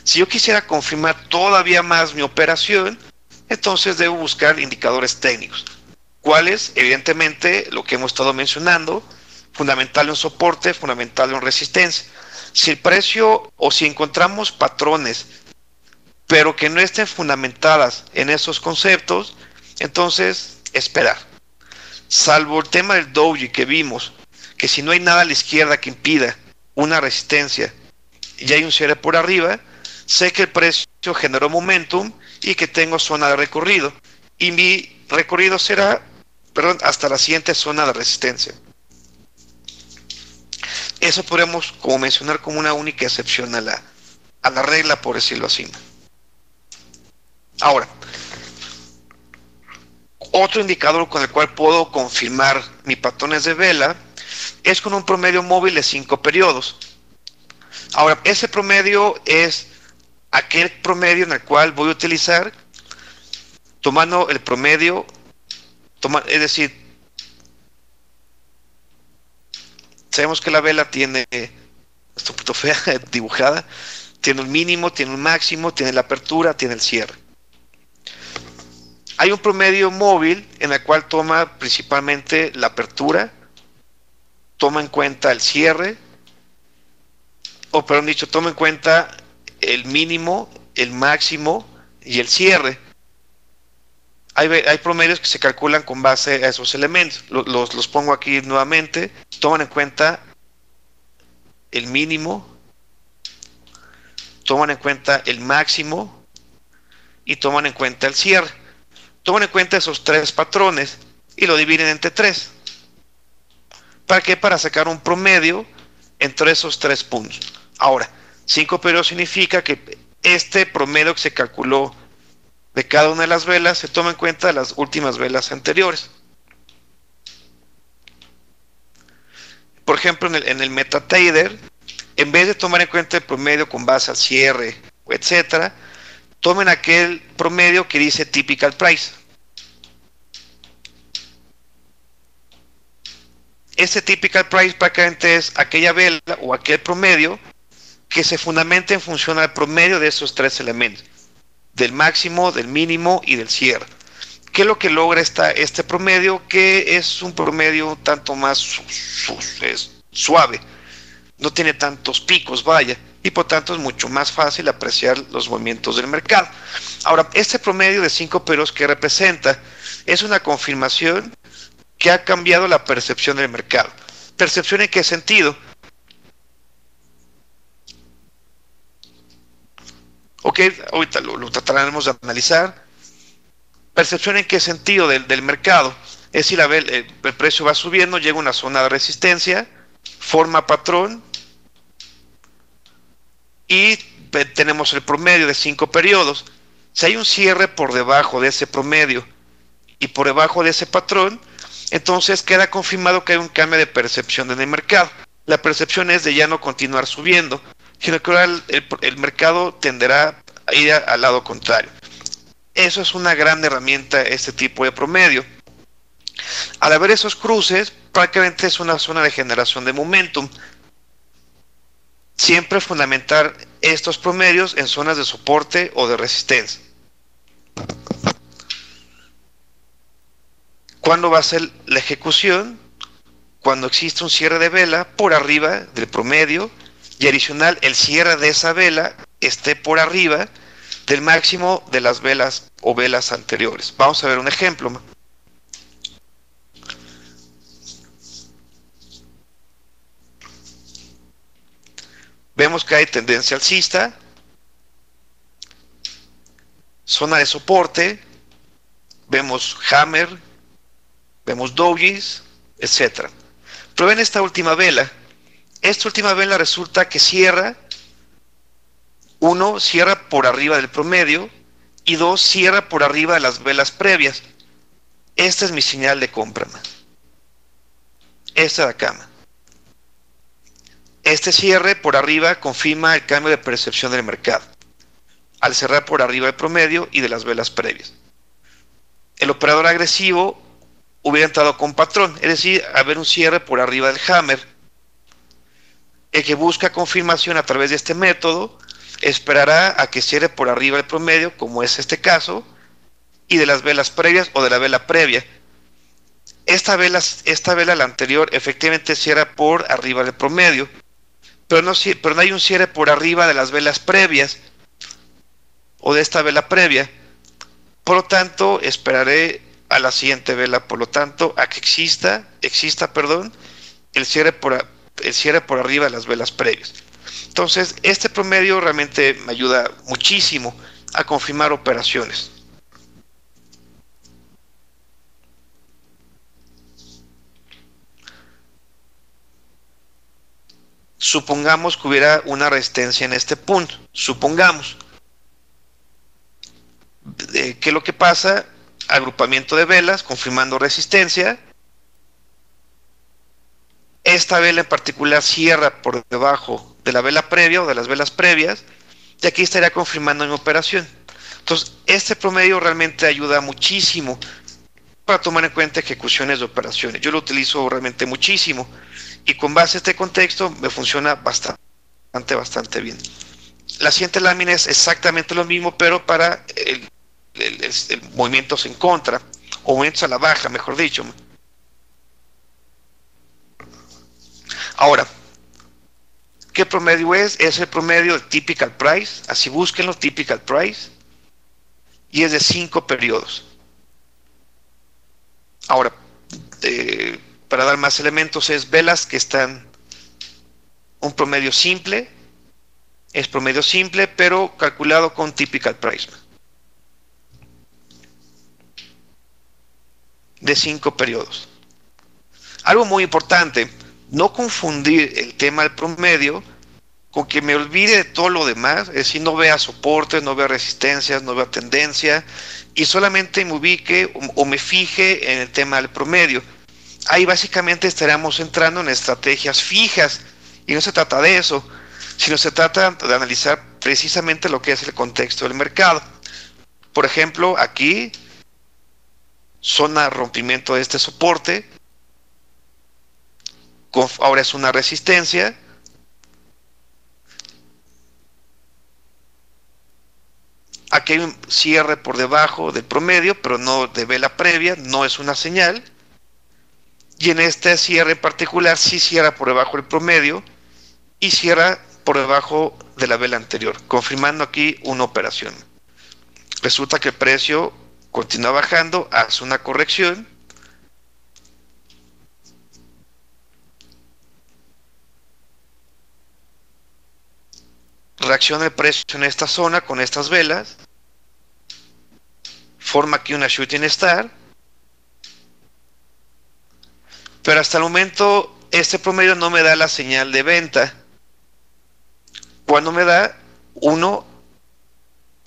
Si yo quisiera confirmar todavía más mi operación, entonces debo buscar indicadores técnicos. ¿Cuáles? Evidentemente, lo que hemos estado mencionando, fundamental en soporte, fundamental en resistencia. Si el precio o si encontramos patrones pero que no estén fundamentadas en esos conceptos, entonces esperar. Salvo el tema del doji que vimos, que si no hay nada a la izquierda que impida una resistencia y hay un cierre por arriba, sé que el precio generó momentum y que tengo zona de recorrido. Y mi recorrido será, perdón, hasta la siguiente zona de resistencia. Eso podemos como mencionar como una única excepción a la regla, por decirlo así. Ahora, otro indicador con el cual puedo confirmar mis patrones de vela es con un promedio móvil de 5 periodos. Ahora, ese promedio es aquel promedio en el cual voy a utilizar tomando el promedio, es decir, sabemos que la vela tiene, está un poquito fea dibujada, tiene un mínimo, tiene un máximo, tiene la apertura, tiene el cierre. Hay un promedio móvil en el cual toma principalmente la apertura, toma en cuenta el cierre, o perdón dicho, toma en cuenta el mínimo, el máximo y el cierre. Hay promedios que se calculan con base a esos elementos. Los pongo aquí nuevamente. Toman en cuenta el mínimo, toman en cuenta el máximo y toman en cuenta el cierre. Toman en cuenta esos tres patrones y lo dividen entre 3. ¿Para qué? Para sacar un promedio entre esos 3 puntos. Ahora, 5 periodos significa que este promedio que se calculó de cada una de las velas se toma en cuenta de las últimas velas anteriores. Por ejemplo, en el MetaTrader, en vez de tomar en cuenta el promedio con base al cierre, etcétera, tomen aquel promedio que dice Typical Price. Este Typical Price prácticamente es aquella vela o aquel promedio que se fundamenta en función al promedio de esos 3 elementos, del máximo, del mínimo y del cierre. ¿Qué es lo que logra este promedio? Que es un promedio tanto más suave, no tiene tantos picos, vaya, y por tanto es mucho más fácil apreciar los movimientos del mercado. Ahora, este promedio de 5 periodos que representa es una confirmación que ha cambiado la percepción del mercado. ¿Percepción en qué sentido? Ok, ahorita lo trataremos de analizar. ¿Percepción en qué sentido del mercado? Es decir, el precio va subiendo, llega a una zona de resistencia, forma patrón y tenemos el promedio de 5 periodos. Si hay un cierre por debajo de ese promedio y por debajo de ese patrón, entonces queda confirmado que hay un cambio de percepción en el mercado. La percepción es de ya no continuar subiendo, sino que ahora el mercado tenderá a ir al lado contrario. Eso es una gran herramienta, este tipo de promedio. Al haber esos cruces, prácticamente es una zona de generación de momentum. Siempre fundamentar estos promedios en zonas de soporte o de resistencia. ¿Cuándo va a ser la ejecución? Cuando existe un cierre de vela por arriba del promedio y adicional el cierre de esa vela esté por arriba del máximo de las velas o velas anteriores. Vamos a ver un ejemplo. Vemos que hay tendencia alcista, zona de soporte, vemos hammer, vemos dojis, etc. Pero ven esta última vela. Esta última vela resulta que cierra, 1, cierra por arriba del promedio y 2, cierra por arriba de las velas previas. Esta es mi señal de compra. Esta de acá. Este cierre por arriba confirma el cambio de percepción del mercado, al cerrar por arriba del promedio y de las velas previas. El operador agresivo hubiera entrado con patrón, es decir, haber un cierre por arriba del hammer. El que busca confirmación a través de este método esperará a que cierre por arriba del promedio, como es este caso, y de las velas previas o de la vela previa. Esta vela, la anterior, efectivamente cierra por arriba del promedio, pero no hay un cierre por arriba de las velas previas o de esta vela previa. Por lo tanto, esperaré a la siguiente vela, por lo tanto, a que exista, perdón, el cierre por arriba de las velas previas. Entonces, este promedio realmente me ayuda muchísimo a confirmar operaciones. Supongamos que hubiera una resistencia en este punto. Supongamos. ¿Qué es lo que pasa? Agrupamiento de velas, confirmando resistencia. Esta vela en particular cierra por debajo de la vela previa o de las velas previas, y aquí estaría confirmando mi operación. Entonces, este promedio realmente ayuda muchísimo para tomar en cuenta ejecuciones de operaciones. Yo lo utilizo realmente muchísimo, y con base a este contexto me funciona bastante bien. La siguiente lámina es exactamente lo mismo, pero para el movimientos en contra, o movimientos a la baja, mejor dicho. Ahora, ¿qué promedio es? Es el promedio del typical price, así búsquenlo, typical price, y es de 5 periodos. Ahora, para dar más elementos, es velas que están un promedio simple, es promedio simple, pero calculado con typical price de 5 periodos. Algo muy importante, no confundir el tema del promedio con que me olvide de todo lo demás, es decir, no vea soportes, no vea resistencias, no vea tendencia, y solamente me ubique o me fije en el tema del promedio. Ahí básicamente estaremos entrando en estrategias fijas, y no se trata de eso, sino se trata de analizar precisamente lo que es el contexto del mercado. Por ejemplo, aquí, zona de rompimiento de este soporte, ahora es una resistencia, aquí hay un cierre por debajo del promedio, pero no de vela previa, no es una señal, y en este cierre en particular sí cierra por debajo del promedio y cierra por debajo de la vela anterior, confirmando aquí una operación. Resulta que el precio continúa bajando, hace una corrección, reacciona el precio en esta zona con estas velas, forma aquí una shooting star, pero hasta el momento este promedio no me da la señal de venta. Cuando me da uno,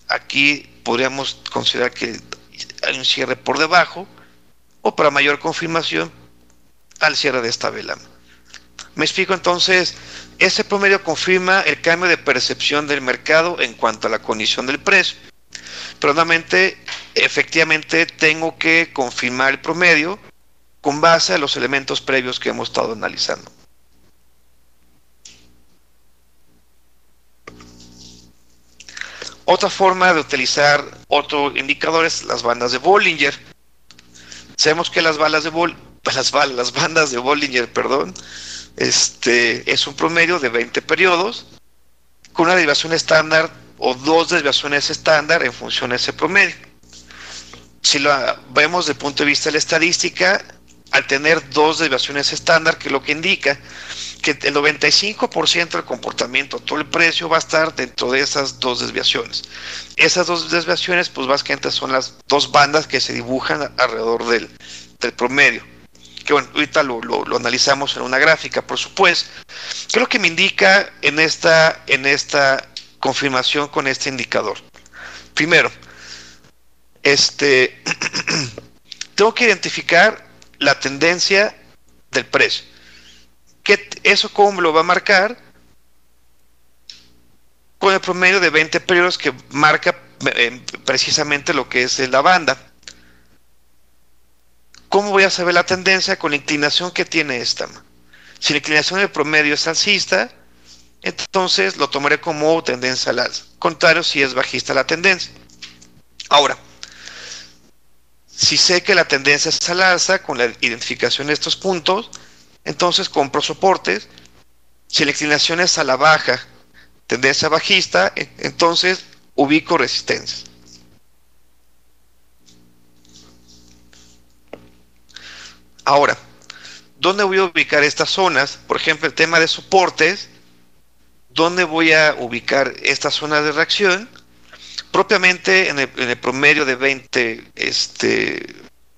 aquí podríamos considerar que hay un cierre por debajo, o para mayor confirmación al cierre de esta vela. Me explico. Entonces, ese promedio confirma el cambio de percepción del mercado en cuanto a la condición del precio, pero nuevamente, efectivamente tengo que confirmar el promedio con base a los elementos previos que hemos estado analizando. Otra forma de utilizar otro indicador es las bandas de Bollinger. Sabemos que las bandas de Bollinger, perdón, es un promedio de 20 periodos con una desviación estándar o dos desviaciones estándar en función de ese promedio. Si lo vemos desde el punto de vista de la estadística, al tener dos desviaciones estándar, que lo que indica que el 95% del comportamiento, todo el precio va a estar dentro de esas dos desviaciones. Esas dos desviaciones, pues básicamente son las dos bandas que se dibujan alrededor del promedio. Que bueno, ahorita lo analizamos en una gráfica, por supuesto. ¿Qué es lo que me indica en esta confirmación con este indicador? Primero, tengo que identificar la tendencia del precio. ¿Eso cómo me lo va a marcar? Con el promedio de 20 periodos que marca precisamente lo que es la banda. ¿Cómo voy a saber la tendencia? Con la inclinación que tiene esta. Si la inclinación del promedio es alcista, entonces lo tomaré como tendencia al alza. Contrario, si es bajista la tendencia. Ahora, si sé que la tendencia es al alza, con la identificación de estos puntos, entonces compro soportes. Si la inclinación es a la baja, tendencia bajista, entonces ubico resistencias. Ahora, ¿dónde voy a ubicar estas zonas? Por ejemplo, el tema de soportes. ¿Dónde voy a ubicar estas zonas de reacción? Propiamente en el promedio de 20,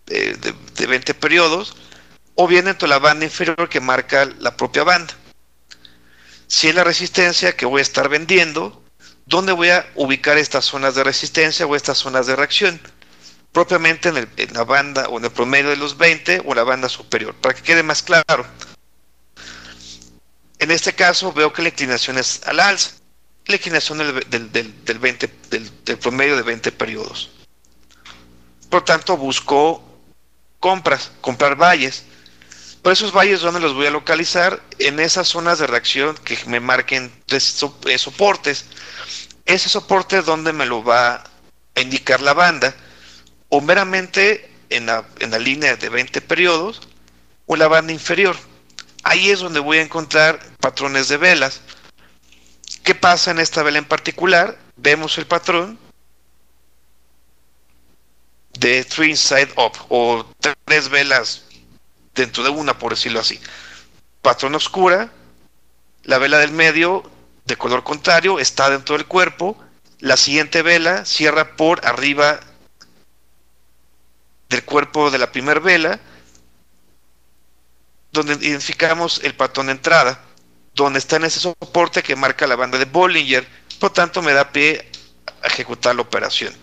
de 20 periodos, o bien dentro de la banda inferior que marca la propia banda. Si es la resistencia que voy a estar vendiendo, ¿dónde voy a ubicar estas zonas de resistencia o estas zonas de reacción? Propiamente en la banda o en el promedio de los 20 o la banda superior, para que quede más claro. En este caso veo que la inclinación es al alza, la inclinación del promedio de 20 periodos. Por tanto, busco comprar valles. Por esos valles, ¿dónde los voy a localizar? En esas zonas de reacción que me marquen soportes. Ese soporte es donde me lo va a indicar la banda, o meramente en la línea de 20 periodos o la banda inferior. Ahí es donde voy a encontrar patrones de velas. ¿Qué pasa en esta vela en particular? Vemos el patrón de three side up, o 3 velas dentro de una, por decirlo así. Patrón oscura, la vela del medio de color contrario está dentro del cuerpo, la siguiente vela cierra por arriba del cuerpo de la primera vela, donde identificamos el patrón de entrada, donde está en ese soporte que marca la banda de Bollinger, por tanto me da pie a ejecutar la operación.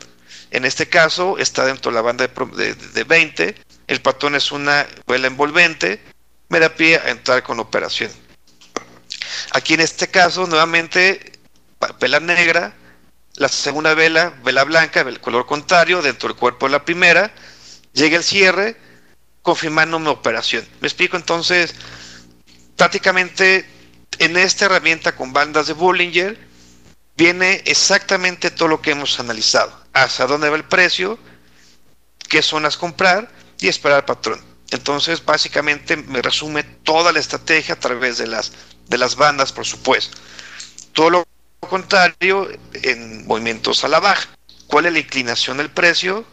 En este caso está dentro de la banda de 20, el patrón es una vela envolvente, me da pie a entrar con la operación. Aquí en este caso nuevamente vela negra, la segunda vela blanca, el color contrario, dentro del cuerpo de la primera, llega el cierre, confirmando mi operación. ¿Me explico? Entonces, prácticamente en esta herramienta con bandas de Bollinger viene exactamente todo lo que hemos analizado. Hacia dónde va el precio, qué zonas comprar y esperar el patrón. Entonces, básicamente me resume toda la estrategia a través de las bandas, por supuesto. Todo lo contrario en movimientos a la baja. ¿Cuál es la inclinación del precio?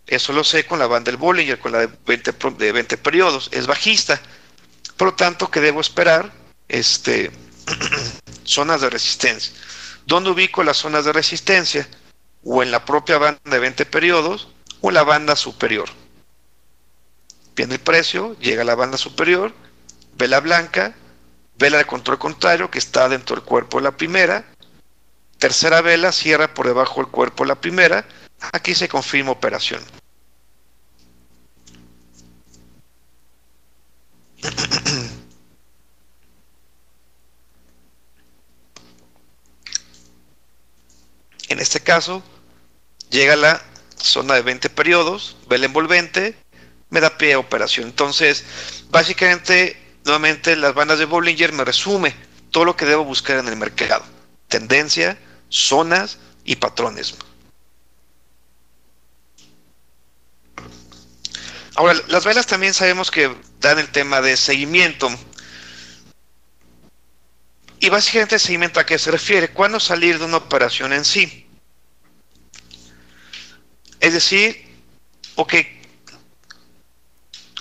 Eso lo sé con la banda del Bollinger, con la de 20 periodos. Es bajista. Por lo tanto, ¿qué debo esperar? Zonas de resistencia. ¿Dónde ubico las zonas de resistencia? O en la propia banda de 20 periodos o en la banda superior. Viene el precio, llega a la banda superior, vela blanca, vela de control contrario que está dentro del cuerpo de la primera, tercera vela cierra por debajo del cuerpo de la primera, aquí se confirma operación. En este caso, llega a la zona de 20 periodos, vela envolvente, me da pie a operación. Entonces, básicamente, nuevamente, las bandas de Bollinger me resume todo lo que debo buscar en el mercado. Tendencia, zonas y patrones. Ahora, las velas también sabemos que dan el tema de seguimiento. Y básicamente el seguimiento a qué se refiere, cuándo salir de una operación en sí. Es decir, ok,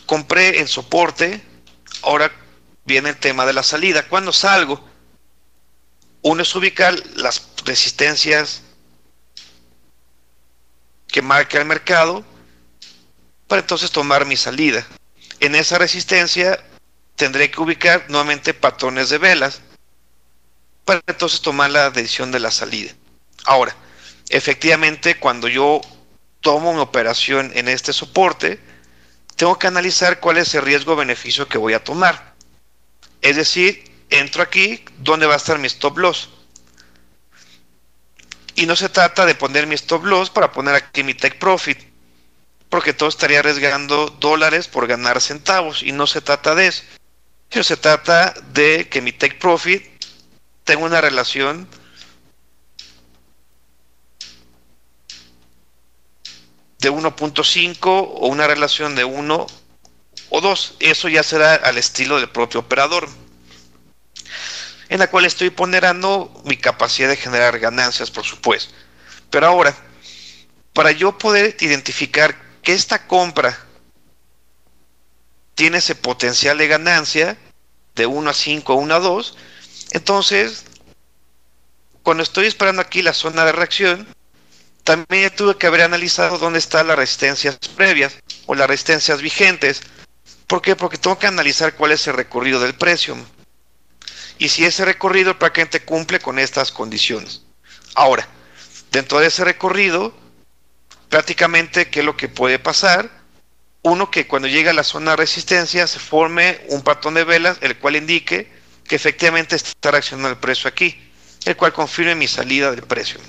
compré el soporte, ahora viene el tema de la salida. ¿Cuándo salgo? Uno es ubicar las resistencias que marca el mercado para entonces tomar mi salida. En esa resistencia tendré que ubicar nuevamente patrones de velas para entonces tomar la decisión de la salida. Ahora, efectivamente, cuando yo tomo una operación en este soporte, tengo que analizar cuál es el riesgo-beneficio que voy a tomar. Es decir, entro aquí, ¿dónde va a estar mi stop loss? Y no se trata de poner mi stop loss para poner aquí mi take profit, porque todo estaría arriesgando dólares por ganar centavos, y no se trata de eso. Sino se trata de que mi take profit tenga una relación de 1.5 o una relación de 1 o 2. Eso ya será al estilo del propio operador. en la cual estoy ponderando mi capacidad de generar ganancias, por supuesto. Pero ahora, para yo poder identificar que esta compra tiene ese potencial de ganancia de 1 a 5, 1 a 2, entonces, cuando estoy esperando aquí la zona de reacción, también tuve que haber analizado dónde están las resistencias previas o las resistencias vigentes. ¿Por qué? Porque tengo que analizar cuál es el recorrido del precio y si ese recorrido prácticamente cumple con estas condiciones. Ahora, dentro de ese recorrido, prácticamente, ¿qué es lo que puede pasar? Uno, que cuando llega a la zona de resistencia se forme un patrón de velas, el cual indique que efectivamente está reaccionando el precio aquí, el cual confirme mi salida del precio.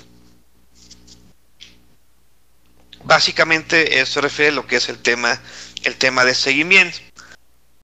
Básicamente eso refiere a lo que es el tema de seguimiento.